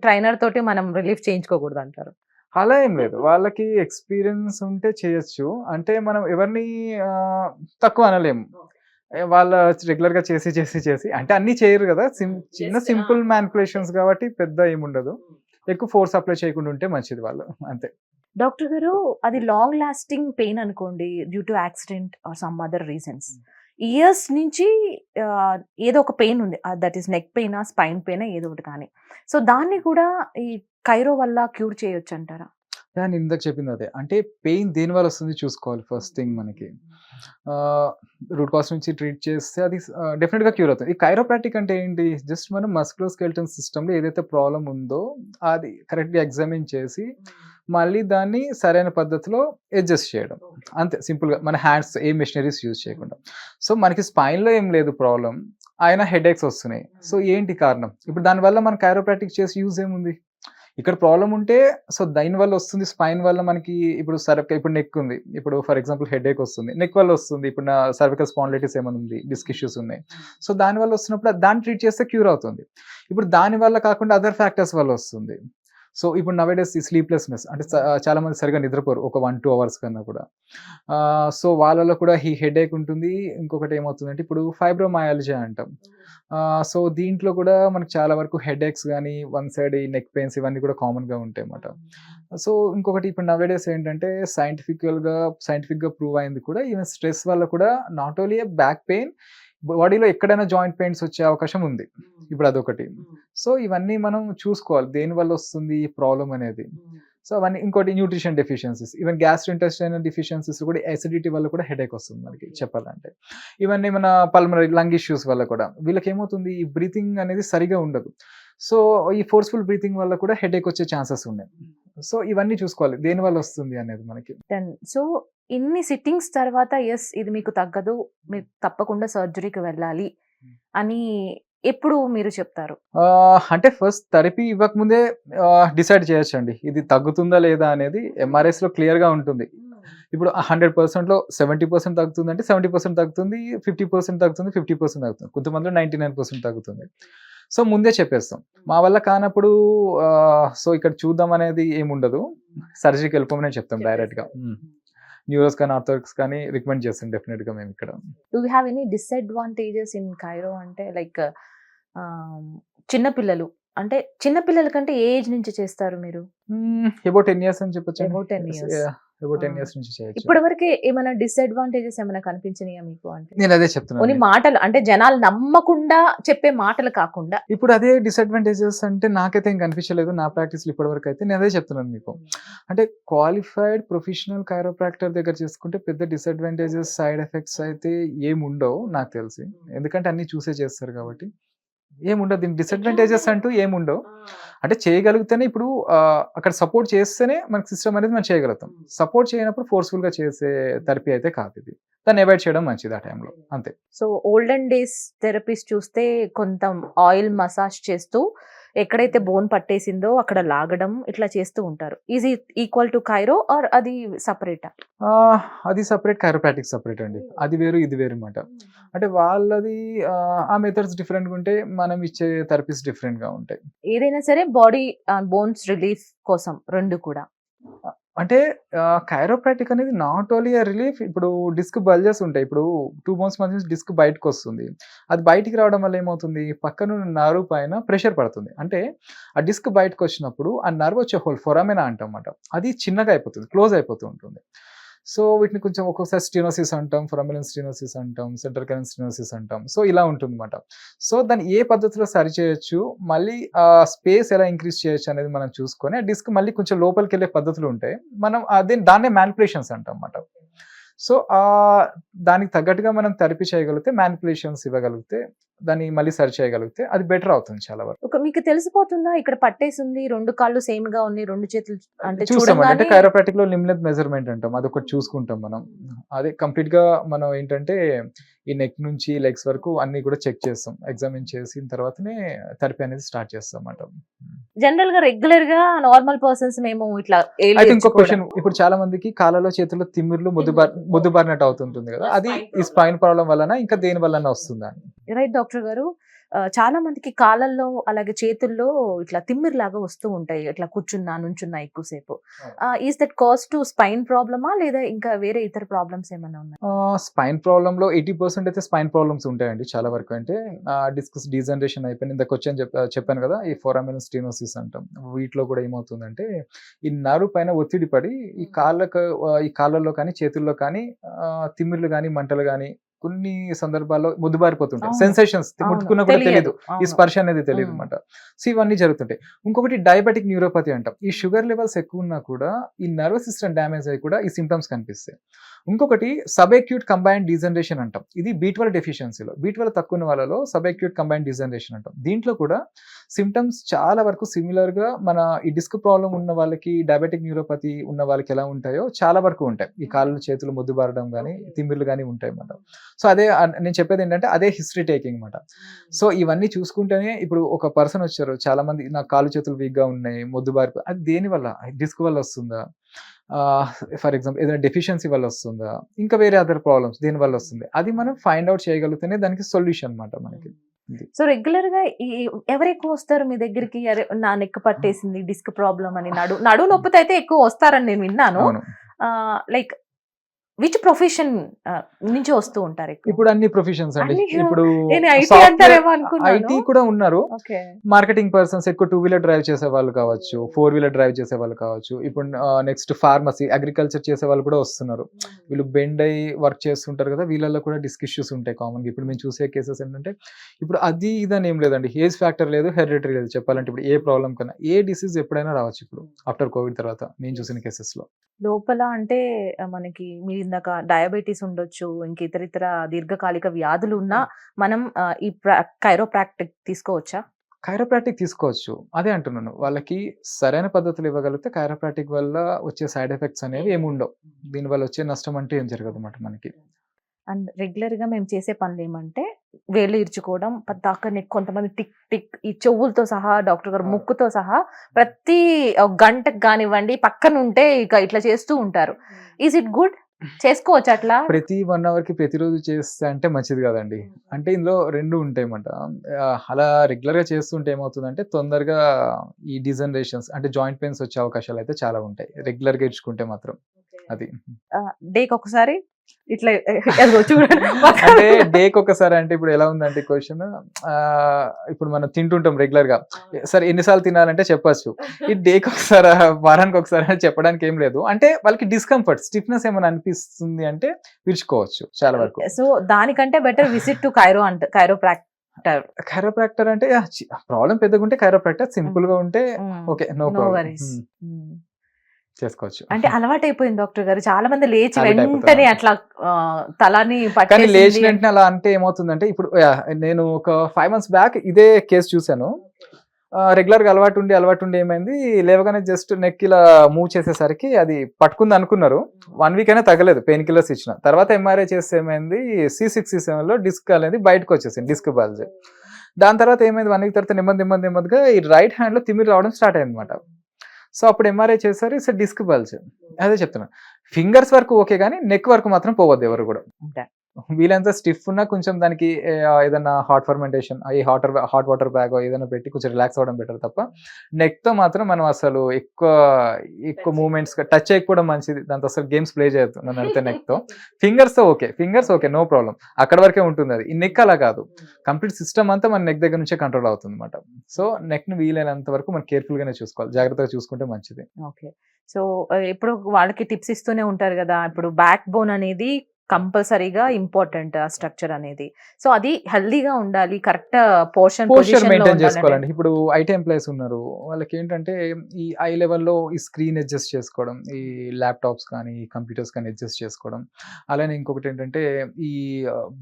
ట్రైనర్ తోటి మనం రిలీఫ్ చేయించుకోకూడదు అంటారు. అలా ఏం లేదు. వాళ్ళకి ఎక్స్‌పీరియన్స్ ఉంటే చేయొచ్చు. అంటే మనం ఎవరిని తక్కువ అనలేము. వాళ్ళ రెగ్యులర్‌గా చేసి అంటే అన్నీ చేయరు గదా! చిన్న సింపుల్ మ్యానిప్యులేషన్స్ కాబట్టి పెద్ద ఏముండదు. ఎక్కువ ఫోర్స్ అప్లై చేయకుండా ఉంటే మంచిది వాళ్ళు అంతే. డాక్టర్ గారు అది లాంగ్ లాస్టింగ్ పెయిన్ అనుకోండి due to accident or some other reasons. Years నుంచి ఏదో ఒక పెయిన్ ఉంది. దట్ ఈస్ నెక్ పెయినా, స్పైన్ పెయినా ఏదో ఒకటి కానీ. సో దాన్ని కూడా ఈ కైరో వల్ల క్యూర్ చేయొచ్చు అంటారా? నేను ఇందాక చెప్పింది అదే. అంటే పెయిన్ దేనివల్ల వస్తుంది చూసుకోవాలి ఫస్ట్ థింగ్ మనకి. రూట్ కాజ్ నుంచి ట్రీట్ చేస్తే అది డెఫినిట్‌గా క్యూర్ అవుతుంది. ఈ కైరోప్రాక్టిక్ అంటే ఏంటి? జస్ట్ మనం మస్కులోస్కెలిటల్ సిస్టమ్‌లో ఏదైతే ప్రాబ్లమ్ ఉందో అది కరెక్ట్‌గా ఎగ్జామిన్ చేసి మళ్ళీ దాన్ని సరైన పద్ధతిలో అడ్జస్ట్ చేయడం. అంతే సింపుల్‌గా. మన హ్యాండ్స్ ఏ మెషినరీస్ యూజ్ చేయకుండా. సో మనకి స్పైన్‌లో ఏం లేదు ప్రాబ్లమ్. అయినా హెడేక్స్ వస్తున్నాయి. సో ఏంటి కారణం? ఇప్పుడు దానివల్ల మనం కైరోప్రాక్టిక్ చేసి యూజ్ ఏముంది? ఇక్కడ ప్రాబ్లమ్ ఉంటే సో దానివల్ల వస్తుంది. స్పైన్ వల్ల మనకి ఇప్పుడు ఇప్పుడు నెక్ ఉంది. ఇప్పుడు ఫర్ ఎగ్జాంపుల్ హెడేక్ వస్తుంది. నెక్ వల్ల వస్తుంది. ఇప్పుడు నా సర్వికల్ స్పాండిలైటిస్ ఏమైనా ఉంది. డిస్క్ ఇష్యూస్ ఉన్నాయి. సో దానివల్ల వస్తున్నప్పుడు దాన్ని ట్రీట్ చేస్తే క్యూర్ అవుతుంది. ఇప్పుడు దాని వల్ల కాకుండా అదర్ ఫ్యాక్టర్స్ వల్ల వస్తుంది. సో ఇప్పుడు నవేడేస్ ఈ స్లీప్లెస్‌నెస్ అంటే చాలా మంది సరిగ్గా నిద్రపోరు. ఒక 1-2 అవర్స్ కన్నా కూడా. సో వాళ్ళలో కూడా ఈ హెడేక్ ఉంటుంది. ఇంకొకటి ఏమవుతుందంటే ఇప్పుడు ఫైబ్రోమయాల్జియా అంటాం. సో దీంట్లో కూడా మనకు చాలా వరకు హెడేక్స్ గానీ, వన్ సైడ్ ఈ నెక్ పెయిన్స్ ఇవన్నీ కూడా కామన్‌గా ఉంటాయన్నమాట. సో ఇంకొకటి ఇప్పుడు నవేడేస్ ఏంటంటే సైంటిఫిక్‌గా ప్రూవ్ అయింది కూడా ఈవెన్ స్ట్రెస్ వల్ల కూడా నాట్ ఓన్లీ బ్యాక్ పెయిన్ బాడీలో ఎక్కడైనా జాయింట్ పెయిన్స్ వచ్చే అవకాశం ఉంది. ఇప్పుడు అదొకటి. సో ఇవన్నీ మనం చూసుకోవాలి. దేనివల్ల వస్తుంది ఈ ప్రాబ్లమ్ అనేది. సో అవన్నీ ఇంకోటి nutrition deficiencies. Even gastrointestinal deficiencies కూడా అసిడిటీ వల్ల కూడా హెడేక్ వస్తుంది మనకి చెప్పాలంటే. ఇవన్నీ మన పల్మనరీ లంగ్ ఇష్యూస్ వల్ల కూడా. వీళ్ళకి ఏమవుతుంది ఈ బ్రీతింగ్ అనేది సరిగా ఉండదు. సో ఈ ఫోర్స్‌ఫుల్ బ్రీతింగ్ వల్ల కూడా హెడేక్ వచ్చే ఛాన్సెస్ ఉన్నాయి. సో ఇవన్నీ చూసుకోవాలి. దేనివల్ల వస్తుంది అనేది మనకి. సో ఇన్ని సిట్టింగ్స్ తర్వాత ఇది మీకు తగ్గదు. మీరు తప్పకుండా సర్జరీకి వెళ్ళాలి అని ఎప్పుడు మీరు చెప్తారు? అంటే ఫస్ట్ థెరపీ ఇవ్వకముందే డిసైడ్ చేయొచ్చండి. ఇది తగ్గుతుందా లేదా అనేది ఎంఆర్ఐస్‌లో క్లియర్‌గా ఉంటుంది. ఇప్పుడు 100%లో 70% తగ్గుతుందంటే 70% తగ్గుతుంది. 50% తగ్గుతుంది. 50% తగ్గుతుంది. కొంతమందిలో 99% తగ్గుతుంది. సో ముందే చెప్పేస్తాం. మా వల్ల కానప్పుడు సో ఇక్కడ చూద్దాం అనేది ఏముండదు. సర్జరీకి వెళ్ళిపోమనే చెప్తాం డైరెక్ట్‌గా. న్యూరోస్ కానీ, ఆర్థోపెడిక్స్ కానీ రికమెండ్ చేస్తాం డెఫినిట్‌గా మేము ఇక్కడ. Do you have any disadvantages in chiro అంటే లైక్ చిన్న పిల్లలు అంటే చిన్న పిల్లల కంటే ఏ ఏజ్ నుంచి చేస్తారు మీరు? అబౌట్ 10 ఇయర్స్ అని చెప్పొచ్చు. About 10 years. అబౌట్ 10 ఇయర్స్ నుంచి చేయొచ్చు. ఇప్పటివరకే ఏమైనా డిసడ్వాంటేజెస్ ఏమైనా కనిపించినాయా మీకు? అంటే నేను అదే కొన్ని చెప్తున్నాను. మాటలు అంటే జనాలు నమ్మకుండా చెప్పే మాటలు కాకుండా ఇప్పుడు అదే డిసడ్వాంటేజెస్ అంటే నాకైతే ఏం కనిపించలేదు. నా ప్రాక్టీస్‌లో ఇప్పటివరకు అయితే నేను అదే చెప్తున్నాను మీకు. అంటే క్వాలిఫైడ్ ప్రొఫెషనల్ కైరోప్రాక్టర్ దగ్గర చేసుకుంటే పెద్ద డిసడ్వాంటేజెస్, సైడ్ ఎఫెక్ట్స్ అయితే ఏముండవు నాకు తెలిసి. ఎందుకంటే అన్నీ చూసే చేస్తారు కాబట్టి. ఏముండదు. దీనికి డిసడ్వాంటేజెస్ అంటూ ఏముండవు. అంటే చేయగలిగితేనే ఇప్పుడు అక్కడ సపోర్ట్ చేస్తేనే మనకి సిస్టమ్ అనేది మనం చేయగలుగుతాం. సపోర్ట్ చేయనప్పుడు ఫోర్స్‌ఫుల్‌గా చేసే థెరపీ అయితే కాదు ఇది. దాన్ని అవాయిడ్ చేయడం మంచిది ఆ టైంలో అంతే. సో ఓల్డెన్ డేస్ థెరపీస్ చూస్తే కొంత ఆయిల్ మసాజ్ చేస్తూ ఎక్కడైతే బోన్ పట్టేసిందో అక్కడ లాగడం ఇట్లా చేస్తూ ఉంటారు. Is equal to chiro or అది సపరేటా? అది సపరేట్, కైరోప్రాక్టిక్ సపరేట్ అండి. అది వేరు, ఇది వేరు మాట. అంటే వాళ్ళది ఆ మెథడ్స్ డిఫరెంట్‌గా ఉంటాయి. మనం ఇచ్చే థెరపీస్ డిఫరెంట్‌గా ఉంటాయి. ఏదైనా సరే బాడీ బోన్స్ రిలీఫ్ కోసం 2 కూడా. అంటే కైరోప్రాక్టిక్ అనేది నాట్ ఓన్లీ రిలీఫ్. ఇప్పుడు డిస్క్ బల్జెస్ ఉంటాయి. ఇప్పుడు 2 మంత్స్ మధ్య డిస్క్ బయటకొస్తుంది. అది బయటికి రావడం వల్ల ఏమవుతుంది, పక్కనున్న నర్వ్ పైన ప్రెషర్ పడుతుంది. అంటే ఆ డిస్క్ బయటకొచ్చినప్పుడు ఆ నర్వ్ వచ్చే హోల్ ఫొరామినా అంటామన్నమాట. అది చిన్నగా అయిపోతుంది, క్లోజ్ అయిపోతూ ఉంటుంది. సో వీటిని కొంచెం ఒక్కొక్కసారి స్టెనోసిస్ అంటాం, ఫొరామినల్ స్టెనోసిస్ అంటాం, సెంట్రల్ కెరన్ స్టెనోసిస్ అంటాం. సో ఇలా ఉంటుందన్నమాట. సో దాన్ని ఏ పద్ధతిలో సరిచేయొచ్చు, మళ్ళీ స్పేస్ ఎలా ఇంక్రీజ్ చేయొచ్చు అనేది మనం చూసుకొని, ఆ డిస్క్ మళ్ళీ కొంచెం లోపలికెళ్ళే పద్ధతులు ఉంటాయి. మనం దాన్నే మ్యానిపులేషన్స్ అంటాం అన్నమాట. సో దానికి తగ్గట్టుగా మనం థెరపీ చేయగలిగితే, మ్యానిపులేషన్స్ ఇవ్వగలిగితే, దాన్ని మళ్ళీ సరి చేయగలిగితే అది బెటర్ అవుతుంది చాలా వరకు. మీకు తెలిసిపోతుందా ఇక్కడ పట్టేసింది, 2 కాళ్ళు సేమ్ గా ఉన్నాయి, 2 చేతులు అంటే చూస్తాం. అంటే చూడంగానే కైరోప్రాక్టిక్ లో లిమ్ లెంత్ మెజర్మెంట్ అంటాం, అదొకటి చూసుకుంటాం మనం. అదే కంప్లీట్ గా మనం ఏంటంటే ఈ నెక్ నుంచి లెగ్స్ వరకు అన్ని కూడా చెక్ చేస్తాం, ఎగ్జామిన్ చేసిన తర్వాతనే థెరపీ అనేది స్టార్ట్ చేస్తాం అన్నమాట. జనరల్ గా రెగ్యులర్ గా నార్మల్ పర్సన్స్ మేము ఇట్లా అయితే ఇంకో క్వశ్చన్, ఇప్పుడు చాలా మందికి కాళ్ళలో చేతుల్లో తిమ్మిర్లు ముద్దుబారినట్టు అవుతుంటుంది కదా, అది ఈ స్పైన్ ప్రాబ్లం వలన ఇంకా దేని వలన వస్తుందా? రైట్ డాక్టర్ గారు, చాలా మందికి కాళ్ళల్లో అలాగే చేతుల్లో ఇట్లా తిమ్మిరిలాగా వస్తూ ఉంటాయి, ఇట్లా కూర్చున్నా నుంచున్నా ఎక్కువసేపు. Is that cause to spine ప్రాబ్లమా లేదా ఇంకా వేరే ఇతర ప్రాబ్లమ్స్ ఏమైనా ఉన్నాయి? స్పైన్ ప్రాబ్లమ్ లో 80% అయితే స్పైన్ ప్రాబ్లమ్స్ ఉంటాయండి చాలా వరకు. అంటే డిస్కస్ డీజనరేషన్ అయిపోయింది, ఇందాక వచ్చి చెప్పాను కదా, ఈ ఫొరామినల్ స్టెనోసిస్ అంటాం. వీటిలో కూడా ఏమవుతుందంటే ఈ నర్వ్ పైన ఒత్తిడి పడి ఈ కాళ్ళలో కానీ చేతుల్లో కానీ తిమ్మిర్లు కానీ మంటలు కానీ కొన్ని సందర్భాల్లో ముద్దుబారిపోతుంటాయి. సెన్సేషన్స్ ముట్టుకున్నా కూడా తెలియదు, ఈ స్పర్శ అనేది తెలియదు అనమాట. సో ఇవన్నీ జరుగుతుంటాయి. ఇంకొకటి డయాబెటిక్ న్యూరోపతి అంటాం. ఈ షుగర్ లెవెల్స్ ఎక్కువ ఉన్నా కూడా ఈ నర్వస్ సిస్టమ్ డ్యామేజ్ అయ్యి కూడా ఈ సిమ్టమ్స్ కనిపిస్తాయి. ఇంకొకటి సబ్ అక్యూట్ కంబైన్డ్ డీజనరేషన్ అంటాం. ఇది B12 డెఫిషియన్సీలో, B12 తక్కువ ఉన్న వాళ్ళలో సబ్ అక్యూట్ కంబైన్డ్ డీజనరేషన్ అంటాం. దీంట్లో కూడా సిమ్టమ్స్ చాలా వరకు సిమిలర్ గా మన ఈ డిస్క్ ప్రాబ్లం ఉన్న వాళ్ళకి, డయాబెటిక్ న్యూరోపతి ఉన్న వాళ్ళకి ఎలా ఉంటాయో చాలా వరకు ఉంటాయి. ఈ కాళ్ళు చేతులు ముద్దుబారడం కానీ తిమ్మిర్లు కానీ ఉంటాయి అన్నమాట. సో అదే నేను చెప్పేది ఏంటంటే అదే హిస్టరీ టేకింగ్ అనమాట. సో ఇవన్నీ చూసుకుంటేనే ఇప్పుడు ఒక పర్సన్ వచ్చారు, చాలా మంది నాకు కాళ్ళు చేతులు వీక్ గా ఉన్నాయి, ముద్దుబారి, అది దేని వల్ల, డిస్క్ వల్ల వస్తుందా, ఫర్ ఎగ్జాంపుల్ ఏదైనా డెఫిషియన్సీ వల్ల వస్తుందా, ఇంకా వేరే అదర్ ప్రాబ్లమ్స్ దేని వల్ల వస్తుంది, అది మనం ఫైండ్ అవుట్ చేయగలిగితేనే దానికి సొల్యూషన్ అనమాట మనకి. సో రెగ్యులర్ గా ఎవరు ఎక్కువ వస్తారు మీ దగ్గరికి, నా నెక్ పట్టేసింది డిస్క్ ప్రాబ్లం అని, నడు నొప్పితో అయితే ఎక్కువ వస్తారని నేను విన్నాను. లైక్ విచ్ ప్రొఫెషన్ నుంచి వస్తూ ఉంటారు? ఇప్పుడు అన్ని ప్రొఫెషన్స్ అండి. ఇప్పుడు ఐటీ కూడా ఉన్నారు, మార్కెటింగ్ పర్సన్స్ ఎక్కువ 2 వీలర్ డ్రైవ్ చేసే వాళ్ళు కావచ్చు, 4 వీలర్ డ్రైవ్ చేసే వాళ్ళు కావచ్చు. ఇప్పుడు నెక్స్ట్ ఫార్మసీ, అగ్రికల్చర్ చేసే వాళ్ళు కూడా వస్తున్నారు. వీళ్ళు బెండ్ అయ్యి వర్క్ చేస్తుంటారు కదా, వీళ్ళల్లో కూడా డిస్క్ ఇష్యూస్ ఉంటాయి కామన్ గా. ఇప్పుడు మేము చూసే కేసెస్ ఏంటంటే ఇప్పుడు అది ఇదని ఏం లేదండి, ఏజ్ ఫ్యాక్టర్ లేదు, హెరిడిటరీ లేదు. చెప్పాలంటే ఇప్పుడు ఏ ప్రాబ్లం కన్నా ఏ డిసీజ్ ఎప్పుడైనా రావచ్చు ఇప్పుడు ఆఫ్టర్ కోవిడ్ తర్వాత నేను చూసిన కేసెస్ లో. లోపల అంటే మనకి మీరు ఇందాక డయాబెటీస్ ఉండొచ్చు, ఇంక ఇతర దీర్ఘకాలిక వ్యాధులు ఉన్నా మనం ఈ కైరోప్రాక్టిక్ తీసుకోవచ్చా? కైరోప్రాక్టిక్ తీసుకోవచ్చు, అదే అంటున్నాను. వాళ్ళకి సరైన పద్ధతులు ఇవ్వగలిగితే కైరోప్రాక్టిక్ వల్ల వచ్చే సైడ్ ఎఫెక్ట్స్ అనేవి ఏమి ఉండవు. దీనివల్ల వచ్చే నష్టం అంటే ఏం జరగదు అన్నమాట మనకి. అండ్ రెగ్యులర్ గా మేము చేసే పనులు ఏమంటే వేళ్ళు ఇరుచుకోవడం, పద్దాక కొంతమంది టిక్ టిక్ ఈ చెవులతో సహా, డాక్టర్ గారు ముక్కుతో సహా ప్రతి గంటకు కానివ్వండి పక్కన ఉంటే ఇక ఇట్లా చేస్తూ ఉంటారు. Is it good? చేసుకోవచ్చు అట్లా? ప్రతి 1 hour కి ప్రతిరోజు చేస్తే అంటే మంచిది కదండి. అంటే ఇందులో 2 ఉంటాయన్నమాట. అలా రెగ్యులర్ గా చేస్తుంటే ఏమవుతుందంటే తొందరగా ఈ డిజనరేషన్స్ అంటే జాయింట్ పెయిన్స్ వచ్చే అవకాశాలు అయితే చాలా ఉంటాయి రెగ్యులర్ గా ఇచ్చుకుంటే మాత్రం. అది డేకి ఒకసారి ఇట్లా చూడండి. అంటే డేకి ఒకసారి అంటే ఇప్పుడు ఎలా ఉందంటే క్వశ్చన్, ఇప్పుడు మనం తింటుంటాం రెగ్యులర్ గా, సరే ఎన్నిసార్లు తినాలంటే చెప్పచ్చు. ఈ డేకి ఒకసారి, వారానికి ఒకసారి అని చెప్పడానికి ఏం లేదు. అంటే వాళ్ళకి డిస్కంఫర్ట్, స్టిఫ్నెస్ ఏమైనా అనిపిస్తుంది అంటే విరుచుకోవచ్చు చాలా వరకు. సో దానికంటే బెటర్ విజిట్ టు కైరోప్రాక్టర్ అంటే ప్రాబ్లం పెద్దగా ఉంటే కైరోప్రాక్టర్, సింపుల్ గా ఉంటే ఓకే, నో ప్రాబ్లం, చేసుకోవచ్చు. అంటే అలవాటు అయిపోయింది డాక్టర్ గారు, చాలా మంది లేచి వెంటనే అట్లా తలని పట్టి లేచి వెంటనే అలా అంటే ఏమవుతుందంటే, ఇప్పుడు నేను ఒక 5 months బ్యాక్ ఇదే కేసు చూసాను. రెగ్యులర్ గా అలవాటు ఉండి ఏమైంది, లేవగానే జస్ట్ నెక్ ఇలా మూవ్ చేసేసరికి అది పట్టుకుంది అనుకున్నారు. 1 week అయినా తగ్గలేదు, పెయిన్ కిల్లర్స్ ఇచ్చిన తర్వాత ఎంఆర్ఐ చేస్తే ఏమైంది, C6 C7 లో డిస్క్ అనేది బయటకు వచ్చేసింది, డిస్క్ బల్జ్. దాని తర్వాత ఏమైంది, 1 week తర్వాత నెమ్మదిగా ఈ రైట్ హ్యాండ్ లో తిమ్మిరి రావడం స్టార్ట్ అయింది అనమాట. సో అప్పుడు ఎంఆర్ఐ చేశారు, ఇట్స్ డిస్క్ బల్జ్. అదే చెప్తున్నా, ఫింగర్స్ వరకు ఓకే కానీ నెక్ వరకు మాత్రం పోవద్దు ఎవరు కూడా. వీలైనంత స్టిఫ్ ఉన్నా కొంచెం దానికి ఏదన్నా హాట్ ఫర్మెంటేషన్ ఈ హాట్ వాటర్ బ్యాగ్ ఏదైనా పెట్టి కొంచెం రిలాక్స్ అవ్వడం బెటర్ తప్ప నెక్తో మాత్రం మనం అసలు ఎక్కువ మూమెంట్స్ టచ్ చేయకపోవడం మంచిది. దాంతో అసలు గేమ్స్ ప్లే చేయొద్దు నన్ను అడిగితే నెక్తో. ఫింగర్స్ ఓకే నో ప్రాబ్లం, అక్కడ వరకే ఉంటుంది. అది ఈ నెక్ అలా కాదు, కంప్లీట్ సిస్టమ్ అంతా మన నెక్ దగ్గర నుంచే కంట్రోల్ అవుతుంది అనమాట. సో నెక్ని వీలైనంత వరకు మనం కేర్ఫుల్గానే చూసుకోవాలి, జాగ్రత్తగా చూసుకుంటే మంచిది. ఓకే. సో ఇప్పుడు వాళ్ళకి టిప్స్ ఇస్తూనే ఉంటారు కదా, ఇప్పుడు బ్యాక్ బోన్ అనేది కంపల్సరీగా ఇంపార్టెంట్ ఆ స్ట్రక్చర్ అనేది. సో అది హెల్దీగా ఉండాలి, కరెక్ట్ పోర్షన్ మెయింటైన్ చేసుకోవాలండి. ఇప్పుడు ఐటీ ఎంప్లాయీస్ ఉన్నారు, వాళ్ళకి ఏంటంటే ఈ ఐ లెవెల్లో ఈ స్క్రీన్ అడ్జస్ట్ చేసుకోవడం, ఈ ల్యాప్టాప్స్ కానీ కంప్యూటర్స్ కానీ అడ్జస్ట్ చేసుకోవడం. అలానే ఇంకొకటి ఏంటంటే ఈ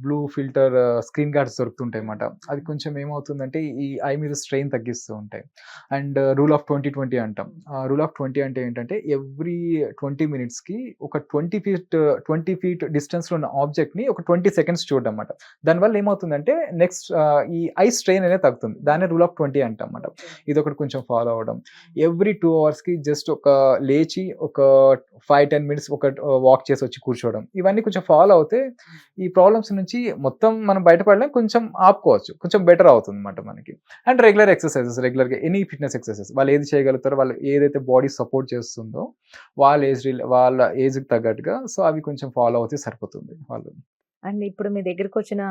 బ్లూ ఫిల్టర్ స్క్రీన్ గార్డ్స్ దొరుకుతుంటాయి అన్నమాట. అది కొంచెం ఏమవుతుందంటే ఈ ఐ మీద స్ట్రెయిన్ తగ్గిస్తూ ఉంటాయి. అండ్ రూల్ ఆఫ్ 20-20 అంటాం. రూల్ ఆఫ్ 20 అంటే ఏంటంటే ఎవ్రీ 20 minutesకి ఒక 20 feet డిస్టెన్స్ లో ఉన్న ఆబ్జెక్ట్ ని ఒక 20 seconds చూడడం అన్నమాట. దానివల్ల ఏమవుతుందంటే నెక్స్ట్ ఈ ఐ స్ట్రెయిన్ అనేది తగ్గుతుంది. దాన్ని రూల్ ఆఫ్ 20 అంటాం అన్నమాట. ఇది ఒకటి కొంచెం ఫాలో అవ్వడం. ఎవ్రీ 2 hours కి జస్ట్ ఒక లేచి ఒక 5-10 minutes ఒక వాక్ చేసి వచ్చి కూర్చోవడం. ఇవన్నీ కొంచెం ఫాలో అవుతే ఈ ప్రాబ్లమ్స్ నుంచి మొత్తం మనం బయటపడలేం, కొంచెం ఆపుకోవచ్చు, కొంచెం బెటర్ అవుతుంది అన్నమాట మనకి. అండ్ రెగ్యులర్ ఎక్సర్సైజెస్, రెగ్యులర్గా ఎనీ ఫిట్నెస్ ఎక్సర్సైజెస్ వాళ్ళు ఏది చేయగలుగుతారో, వాళ్ళు ఏదైతే బాడీ సపోర్ట్ చేస్తుందో వాళ్ళ ఏజ్కి తగ్గట్టుగా, సో అవి కొంచెం ఫాలో అవుతే సరిపోతుంది వాళ్ళు. అండ్ ఇప్పుడు మీ దగ్గరికి వచ్చిన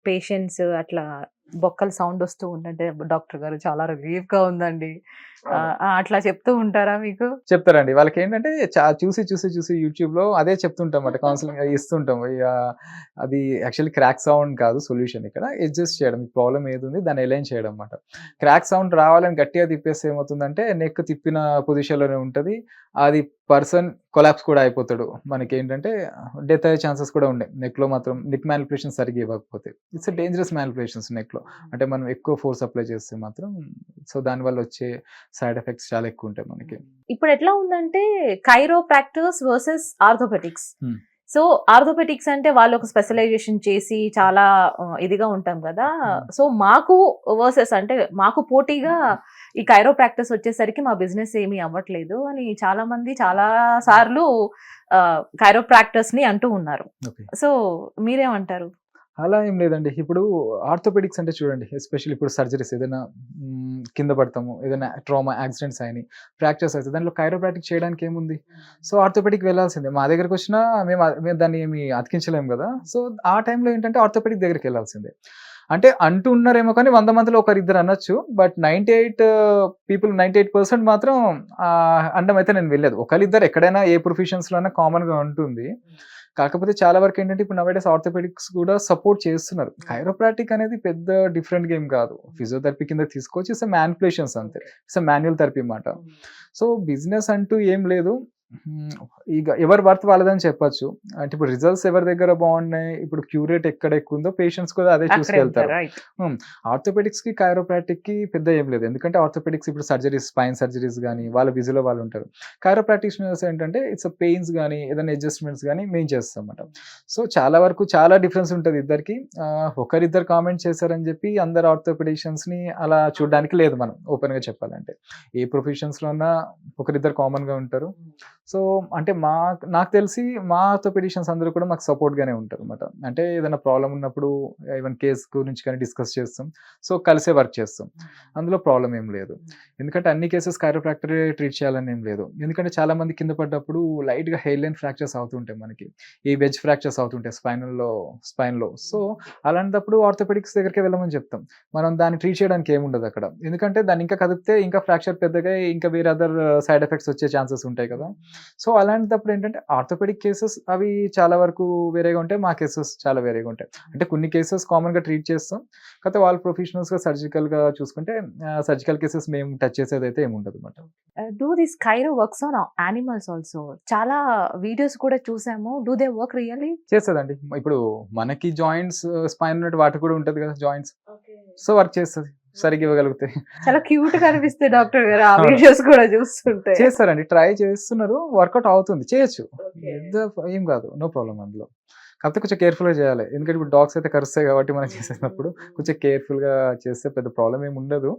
పేషెంట్స్ అట్లా బొక్కల సౌండ్ వస్తూ ఉందంటే డాక్టర్ గారు చాలా రిలీఫ్ గా ఉందండి అట్లా చెప్తూ ఉంటారా మీకు? చెప్తారండి. వాళ్ళకి ఏంటంటే చూసి యూట్యూబ్ లో అదే చెప్తుంటాం అన్నమాట, కౌన్సిలింగ్ ఇస్తుంటాం. అది యాక్చువల్లీ క్రాక్ సౌండ్ కాదు సొల్యూషన్, ఇక్కడ అడ్జస్ట్ చేయడం, ప్రాబ్లం ఏది ఉంది దాన్ని ఎలైన్ చేయడం అన్నమాట. క్రాక్ సౌండ్ రావాలని గట్టిగా తిప్పేస్తే ఏమవుతుందంటే నెక్ తిప్పిన పొజిషన్ లోనే ఉంటది, అది పర్సన్ కొలాప్స్ కూడా అయిపోతాడు. మనకి ఏంటంటే డెత్ అయ్యే ఛాన్సెస్ కూడా ఉన్నాయి నెక్ లో మాత్రం, నెక్ మ్యానిపులేషన్ సరిగ్గా ఇవ్వకపోతే. ఇట్స్ డేంజరస్ మ్యానిపులేషన్స్ నెక్ లో, అంటే మనం ఎక్కువ ఫోర్స్ అప్లై చేస్తే మాత్రం. సో దానివల్ల వచ్చే సైడ్ ఎఫెక్ట్స్ చాలా ఎక్కువ ఉంటాయి మనకి. ఇప్పుడు ఎట్లా ఉందంటే కైరోప్రాక్టర్స్ వర్సెస్ ఆర్థోపెటిక్స్. సో ఆర్థోపెటిక్స్ అంటే వాళ్ళు ఒక స్పెషలైజేషన్ చేసి చాలా ఇదిగా ఉంటాం కదా. సో మాకు వర్సెస్ అంటే మాకు పోటీగా ఈ కైరోప్రాక్టర్స్ వచ్చేసరికి మా బిజినెస్ ఏమీ అవ్వట్లేదు అని చాలా మంది చాలా సార్లు కైరోప్రాక్టర్స్ ని అంటూ ఉన్నారు. సో మీరేమంటారు? అలా ఏం లేదండి. ఇప్పుడు ఆర్థోపెడిక్స్ అంటే చూడండి, ఎస్పెషల్లీ ఇప్పుడు సర్జరీస్ ఏదైనా కింద పడతాము, ఏదైనా ట్రామా యాక్సిడెంట్స్ అయినాయి, ఫ్రాక్చర్స్ అయితే దాంట్లో కైరోప్రాక్టిక్ చేయడానికి ఏముంది? సో ఆర్థోపెడిక్ వెళ్ళాల్సిందే. మా దగ్గరకు వచ్చినా మేము దాన్ని ఏమి అతికించలేము కదా. సో ఆ టైంలో ఏంటంటే ఆర్థోపెడిక్ దగ్గరికి వెళ్ళాల్సిందే. అంటే అంటూ ఉన్నారేమో కానీ 100 మందిలో ఒకరిద్దరు అనొచ్చు, బట్ 98% మాత్రం అనడం అయితే నేను వెళ్ళలేదు. ఒకరిద్దరు ఎక్కడైనా ఏ ప్రొఫెషన్స్లో అయినా కామన్గా ఉంటుంది. కాకపోతే చాలా వరకు ఏంటంటే ఇప్పుడు నవేడేస్ ఆర్థోపెడిక్స్ కూడా సపోర్ట్ చేస్తున్నారు. కైరోప్రాక్టిక్ అనేది పెద్ద డిఫరెంట్ గేమ్ కాదు, ఫిజియోథెరపీ కింద తీసుకొచ్చి ఇట్స్ మ్యానిపులేషన్స్ అంతే, ఇట్స్ మాన్యువల్ థెరపీ మాట. సో బిజినెస్ అంటూ ఏం లేదు, ఇక ఎవరి వర్త్ వాళ్ళదని చెప్పొచ్చు. అంటే ఇప్పుడు రిజల్ట్స్ ఎవరి దగ్గర బాగున్నాయి, ఇప్పుడు క్యూరేట్ ఎక్కడ ఎక్కువ ఉందో పేషెంట్స్ కూడా అదే చూసుకెళ్తారు. ఆర్థోపెడిక్స్ కి కైరోప్రాక్టిక్ కి పెద్ద ఏం లేదు, ఎందుకంటే ఆర్థోపెడిక్స్ ఇప్పుడు సర్జరీస్, స్పైన్ సర్జరీస్ కానీ వాళ్ళ బిజీలో వాళ్ళు ఉంటారు. కైరోప్రాక్టిషనర్స్ ఏంటంటే ఇట్స్ పెయిన్స్ కానీ ఏదైనా అడ్జస్ట్మెంట్స్ కానీ మేము చేస్తాం అన్నమాట. సో చాలా వరకు చాలా డిఫరెన్స్ ఉంటుంది ఇద్దరికి. ఒకరిద్దరు కామెంట్ చేశారని చెప్పి అందరు ఆర్థోపెడిషియన్స్ ని అలా చూడడానికి లేదు, మనం ఓపెన్ గా చెప్పాలంటే. ఏ ప్రొఫెషన్స్ లో ఉన్నా ఒకరిద్దరు కామన్ గా ఉంటారు. సో అంటే నాకు తెలిసి మా ఆర్థోపెడిషియన్స్ అందరూ కూడా మాకు సపోర్ట్ గానే ఉంటారు అనమాట. అంటే ఏదైనా ప్రాబ్లం ఉన్నప్పుడు ఈవెన్ కేస్ గురించి కానీ డిస్కస్ చేస్తాం, సో కలిసే వర్క్ చేస్తాం, అందులో ప్రాబ్లం ఏం లేదు. ఎందుకంటే అన్ని కేసెస్ కైరోప్రాక్టరే ట్రీట్ చేయాలని ఏం లేదు. ఎందుకంటే చాలా మంది కింద పడ్డప్పుడు లైట్ గా హెయిర్ లైన్ ఫ్రాక్చర్స్ అవుతుంటాయి, మనకి ఈ వెజ్ ఫ్రాక్చర్స్ అవుతుంటాయి స్పైన్లో. సో అలాంటప్పుడు ఆర్థోపెడిక్స్ దగ్గరికి వెళ్ళమని చెప్తాం. మనం దాన్ని ట్రీట్ చేయడానికి ఏముండదు అక్కడ, ఎందుకంటే దాన్ని ఇంకా కదిపితే ఇంకా ఫ్రాక్చర్ పెద్దగా ఇంకా వేరే అదర్ సైడ్ ఎఫెక్ట్స్ వచ్చే ఛాన్సెస్ ఉంటాయి కదా. సో అలాంటప్పుడు ఏంటంటే ఆర్థోపెడిక్ కేసెస్ అవి చాలా వరకు వేరేగా ఉంటాయి, మా కేసెస్ చాలా వేరేగా ఉంటాయి. అంటే కొన్ని కేసెస్ కామన్ గా ట్రీట్ చేస్తాం, కాకపోతే వాళ్ళు ప్రొఫెషనల్స్ గా సర్జికల్ గా చూసుకుంటే సర్జికల్ కేసెస్ మేము టచ్ చేసేది అయితే ఏమి ఉండదు అనమాట. Do this chiro works on animals also? చాలా వీడియోస్ కూడా చూసాము. Do they work really? చేస్తుందండి. ఇప్పుడు మనకి జాయింట్స్ స్పైన్ ఉన్నట్టు వాటికి కూడా ఉంటది కదా జాయింట్స్, సో వర్క్ చేస్తుంది సరిగ్గా ఇవ్వగలుగుతాయి. చాలా క్యూట్ గా అనిపిస్తాయి డాక్టర్ గారు ఆ వీడియోస్ కూడా చూస్తుంటే. చేస్తారండి, ట్రై చేస్తున్నారు, వర్కౌట్ అవుతుంది, చేయొచ్చు, ఏం కాదు, నో ప్రాబ్లం అందులో. కాకపోతే కొంచెం కేర్ఫుల్గా చేయాలి, ఎందుకంటే ఇప్పుడు డాగ్స్ అయితే కరుస్తాయి కాబట్టి మనం చేసేటప్పుడు కొంచెం కేర్ఫుల్గా చేస్తే పెద్ద ప్రాబ్లం ఏమి ఉండదు.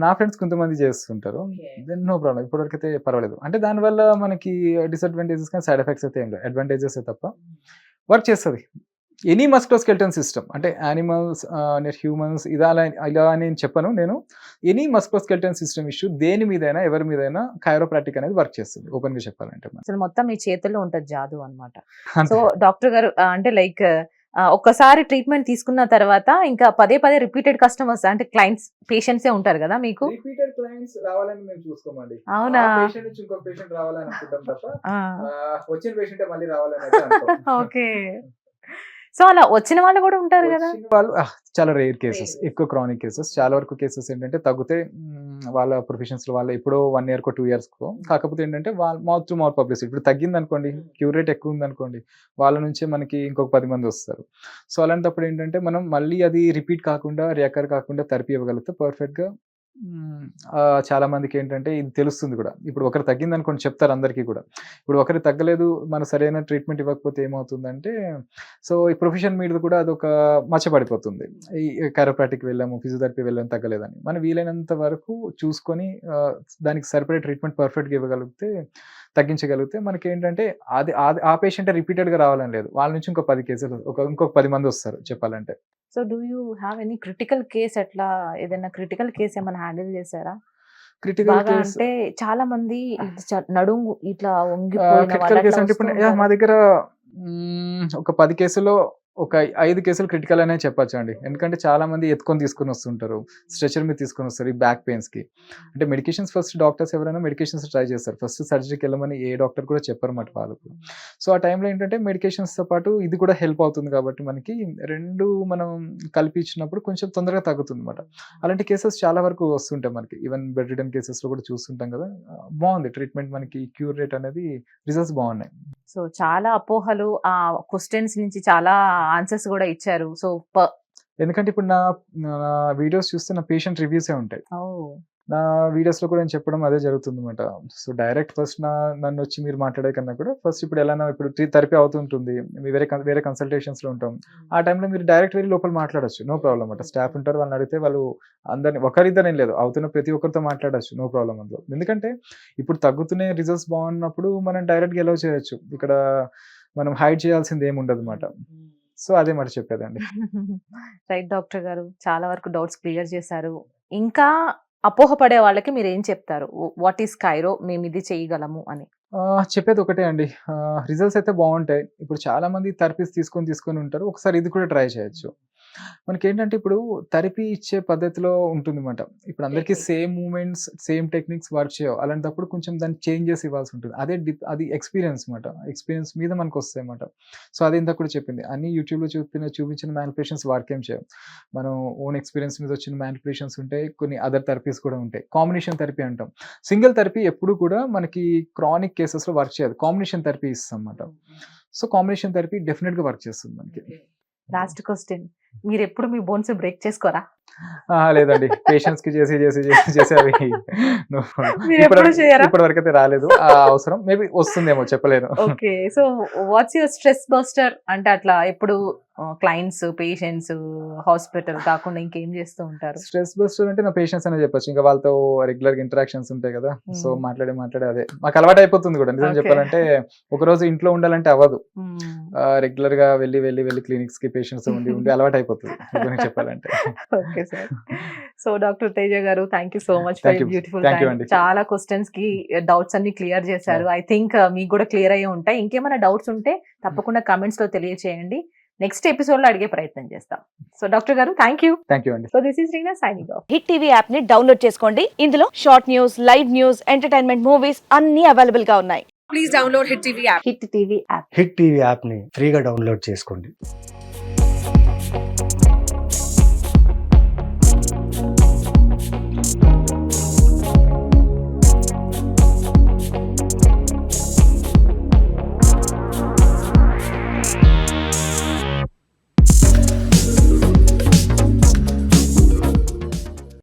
నా ఫ్రెండ్స్ కొంతమంది చేస్తుంటారు, దెన్ నో ప్రాబ్లం, ఇప్పటివరకు అయితే పర్వాలేదు. అంటే దానివల్ల మనకి డిసడ్వాంటేజెస్ కానీ సైడ్ ఎఫెక్ట్స్ అయితే ఏం లేదు, అడ్వాంటేజెస్ తప్ప వర్క్ చేస్తుంది. ఎనీ మస్కులోస్కెలిటల్ సిస్టమ్ అంటే యానిమల్స్, హ్యూమన్స్ ఇలా నేను చెప్పను. నేను ఎనీ మస్కులోస్కెలిటల్ సిస్టమ్ ఇష్యూ దేని మీదైనా ఎవరి మీదైనా కైరోప్రాక్టిక్ అనేది వర్క్ చేస్తుంది ఓపెన్ గా చెప్పాలంటే. అసలు మొత్తం మీ చేతుల్లో ఉంటది జాదు అన్నమాట. సో డాక్టర్ గారు అంటే లైక్ ఒక్కసారి ట్రీట్మెంట్ తీసుకున్న తర్వాత ఇంకా పదే పదే రిపీటెడ్ కస్టమర్స్ అంటే క్లయింట్స్ పేషెంట్సే ఉంటారు కదా మీకు? రిపీటెడ్ క్లయింట్స్ రావాలని మేము చూసుకోమండి. అవునా? పేషెంట్ నుంచి ఇంకో పేషెంట్ రావాలని అనుకుంటాం తప్ప వచ్చిన పేషెంట్ మళ్ళీ రావాలని అయితే అనుకోం. ఓకే. సో అలా వచ్చిన వాళ్ళు కూడా ఉంటారు కదా? వచ్చిన వాళ్ళు చాలా రేర్ కేసెస్, ఎక్కువ క్రానిక్ కేసెస్. చాలా వరకు కేసెస్ ఏంటంటే తగ్గితే వాళ్ళ ప్రొఫెషన్స్ లో వాళ్ళ ఎప్పుడో 1 year 2 years కాకపోతే ఏంటంటే వాళ్ళ మౌత్ టు మౌత్ పబ్లిసిటీ. ఇప్పుడు తగ్గింది అనుకోండి, క్యూర్ రేట్ ఎక్కువ ఉంది అనుకోండి, వాళ్ళ నుంచే మనకి ఇంకొక 10 మంది వస్తారు. సో అలాంటప్పుడు ఏంటంటే మనం మళ్ళీ అది రిపీట్ కాకుండా రియాకర్ కాకుండా థెరపీ ఇవ్వగలిగితే పర్ఫెక్ట్ గా చాలా మందికి ఏంటంటే ఇది తెలుస్తుంది కూడా. ఇప్పుడు ఒకరు తగ్గింది అనుకోండి చెప్తారు అందరికీ కూడా. ఇప్పుడు ఒకరు తగ్గలేదు, మన సరైన ట్రీట్మెంట్ ఇవ్వకపోతే ఏమవుతుందంటే సో ఈ ప్రొఫెషన్ మీద కూడా అదొక మచ్చపడిపోతుంది. ఈ కైరోప్రాక్టిక్ వెళ్ళాము, ఫిజియోథెరపీ వెళ్ళాము, తగ్గలేదని. మనం వీలైనంత వరకు చూసుకొని దానికి సరిపడే ట్రీట్మెంట్ పర్ఫెక్ట్గా ఇవ్వగలిగితే, తగ్గించగలిగితే మనకి ఏంటంటే అది ఆ పేషెంట్ రిపీటెడ్గా రావాలని లేదు. వాళ్ళ నుంచి ఇంకో 10 కేసులు ఇంకొక 10 మంది వస్తారు చెప్పాలంటే. So do you have any critical case? ఎట్లా ఏదైనా క్రిటికల్ కేసు ఏమైనా హ్యాండిల్ చేశారా? క్రిటికల్ బాగా కేస్ అంటే చాలా మంది నడుము ఇట్లా క్రిటికల్ కేసు అంటే ఇప్పుడు మా దగ్గర ఒక 10 కేసుల్లో ఒక 5 కేసులు క్రిటికల్ అనే చెప్పచ్చు అండి. ఎందుకంటే చాలా మంది ఎత్తుకొని తీసుకొని వస్తుంటారు, స్ట్రెచర్ మీద తీసుకొని వస్తారు ఈ బ్యాక్ పెయిన్స్ కి. అంటే మెడికేషన్స్ ఫస్ట్ డాక్టర్స్ ఎవరైనా మెడికేషన్స్ ట్రై చేస్తారు, ఫస్ట్ సర్జరీకి వెళ్ళమని ఏ డాక్టర్ కూడా చెప్పారన్నమాట వాళ్ళకు. సో ఆ టైంలో ఏంటంటే మెడికేషన్స్ తో పాటు ఇది కూడా హెల్ప్ అవుతుంది కాబట్టి మనకి రెండు మనం కలిపి ఇచ్చినప్పుడు కొంచెం తొందరగా తగ్గుతుంది అనమాట. అలాంటి కేసెస్ చాలా వరకు వస్తుంటాయి మనకి. ఈవెన్ బెడ్ రిటర్న్ కేసెస్ లో కూడా చూస్తుంటాం కదా. బాగుంది ట్రీట్మెంట్, మనకి క్యూర్ రేట్ అనేది రిజల్ట్స్ బాగున్నాయి. సో చాలా అపోహలు, ఆ క్వశ్చన్స్ నుంచి చాలా ఆన్సర్స్ కూడా ఇచ్చారు. సో ఎందుకంటే ఇప్పుడు నా వీడియోస్ చూస్తే నా పేషెంట్ రివ్యూసే ఉంటాయి. నా వీడియోస్ లో కూడా నేను చెప్పడం అదే జరుగుతుంది అనమాట. సో డైరెక్ట్ ఫస్ట్ నన్ను వచ్చి మీరు మాట్లాడే కన్నా కూడా ఫస్ట్ ఇప్పుడు ఎలా ఇప్పుడు థెరపీ అవుతుంటుంది, వేరే కన్సల్టేషన్స్ లో ఉంటాం, ఆ టైంలో మీరు డైరెక్ట్ వెళ్ళి లోపల మాట్లాడచ్చు, నో ప్రాబ్లం అనమాట. స్టాఫ్ ఉంటారు, వాళ్ళని అడిగితే వాళ్ళు అందరిని ఒకరిద్దరేం లేదు, అవుతున్న ప్రతి ఒక్కరితో మాట్లాడచ్చు, నో ప్రాబ్లం అందులో. ఎందుకంటే ఇప్పుడు తగ్గుతున్న రిజల్ట్స్ బాగున్నప్పుడు మనం డైరెక్ట్గా ఎలా చేయొచ్చు, ఇక్కడ మనం హైడ్ చేయాల్సింది ఏమి ఉండదు అనమాట. సో అదే మరి చెప్పేదండి. రైట్ డాక్టర్ గారు, చాలా వరకు డౌట్స్ క్లియర్ చేశారు. ఇంకా అపోహపడే వాళ్ళకి మీరు ఏం చెప్తారు? వాట్ ఈస్ కైరో, మేము ఇది చేయగలము అని? చెప్పేది ఒకటే అండి, రిజల్ట్స్ అయితే బాగుంటాయి. ఇప్పుడు చాలా మంది థెరపీస్ తీసుకొని ఉంటారు, ఒకసారి ఇది కూడా ట్రై చేయొచ్చు. మనకి ఏంటంటే ఇప్పుడు థెరపీ ఇచ్చే పద్ధతిలో ఉంటుంది అనమాట. ఇప్పుడు అందరికీ same movements, same techniques work చేయవు. అలాంటప్పుడు కొంచెం దాన్ని చేంజెస్ ఇవ్వాల్సి ఉంటుంది. అది ఎక్స్పీరియన్స్ అనమాట. ఎక్స్పీరియన్స్ మీద మనకు వస్తాయి అనమాట. సో అది ఇంత కూడా చెప్పింది, అన్ని యూట్యూబ్లో చూపించిన మ్యానిపులేషన్స్ వర్క్ ఏం చేయవు. మనం ఓన్ ఎక్స్పీరియన్స్ మీద వచ్చిన మ్యానిపులేషన్స్ ఉంటాయి, కొన్ని అదర్ థెరపీస్ కూడా ఉంటాయి. కాంబినేషన్ థెరపీ అంటాం. సింగిల్ థెరపీ ఎప్పుడు కూడా మనకి క్రానిక్ కేసెస్లో వర్క్ చేయదు, కాంబినేషన్ థెరపీ ఇస్తాం అనమాట. సో కాంబినేషన్ థెరపీ డెఫినెట్గా వర్క్ చేస్తుంది మనకి. లాస్ట్ క్వశ్చన్, మీరు ఎప్పుడు మీ బోన్స్ బ్రేక్ చేసుకోరా? లేదండి, పేషెంట్స్ కి చేసి అవి ఇప్పటి వరకు అయితే రాలేదు ఆ అవసరం. మేబీ వస్తుందేమో, చెప్పలేను. Okay, so what's your stress buster? అంటే అట్లా ఎప్పుడు క్లయింట్స్, పేషెంట్స్, హాస్పిటల్ కాకుండా ఇంకేం చేస్తూ ఉంటారు? స్ట్రెస్ బస్టర్ అంటే నా పేషెంట్స్ అనే చెప్పొచ్చు. ఇంకా వాళ్ళతో రెగ్యులర్ ఇంటరాక్షన్స్ ఉంటాయి కదా. సో మాట్లాడే అదే మాకు అలవాటు అయిపోతుంది కూడా. నిజం చెప్పాలంటే ఒక రోజు ఇంట్లో ఉండాలంటే అవ్వదు, రెగ్యులర్ గా వెళ్ళి క్లినిక్స్ కి పేషెంట్స్ ఉండి అలవాటు అయిపోతుంది చెప్పాలంటే. Okay sir. So doctor Teja garu, thank you so much for beautiful time. చాలా క్వశ్చన్స్ కి డౌట్స్ అన్ని క్లియర్ చేశారు. ఐ థింక్ మీకు కూడా క్లియర్ అయ్యి ఉంటాయి. ఇంకేమైనా డౌట్స్ ఉంటే తప్పకుండా కమెంట్స్ లో తెలియచేయండి, నెక్స్ట్ ఎపిసోడ్ లో అడిగే ప్రయత్నం చేస్తాం. సో డాక్టర్ గారు, థ్యాంక్ యూ అండి. So this is Reena signing off. Hit TV app ని డౌన్లోడ్ చేసుకోండి. ఇందులో short news, live news, entertainment movies అన్ని అవైలబుల్ గా ఉన్నాయి. Please download hit TV app. Hit TV app ని ఫ్రీగా డౌన్లోడ్ చేసుకోండి.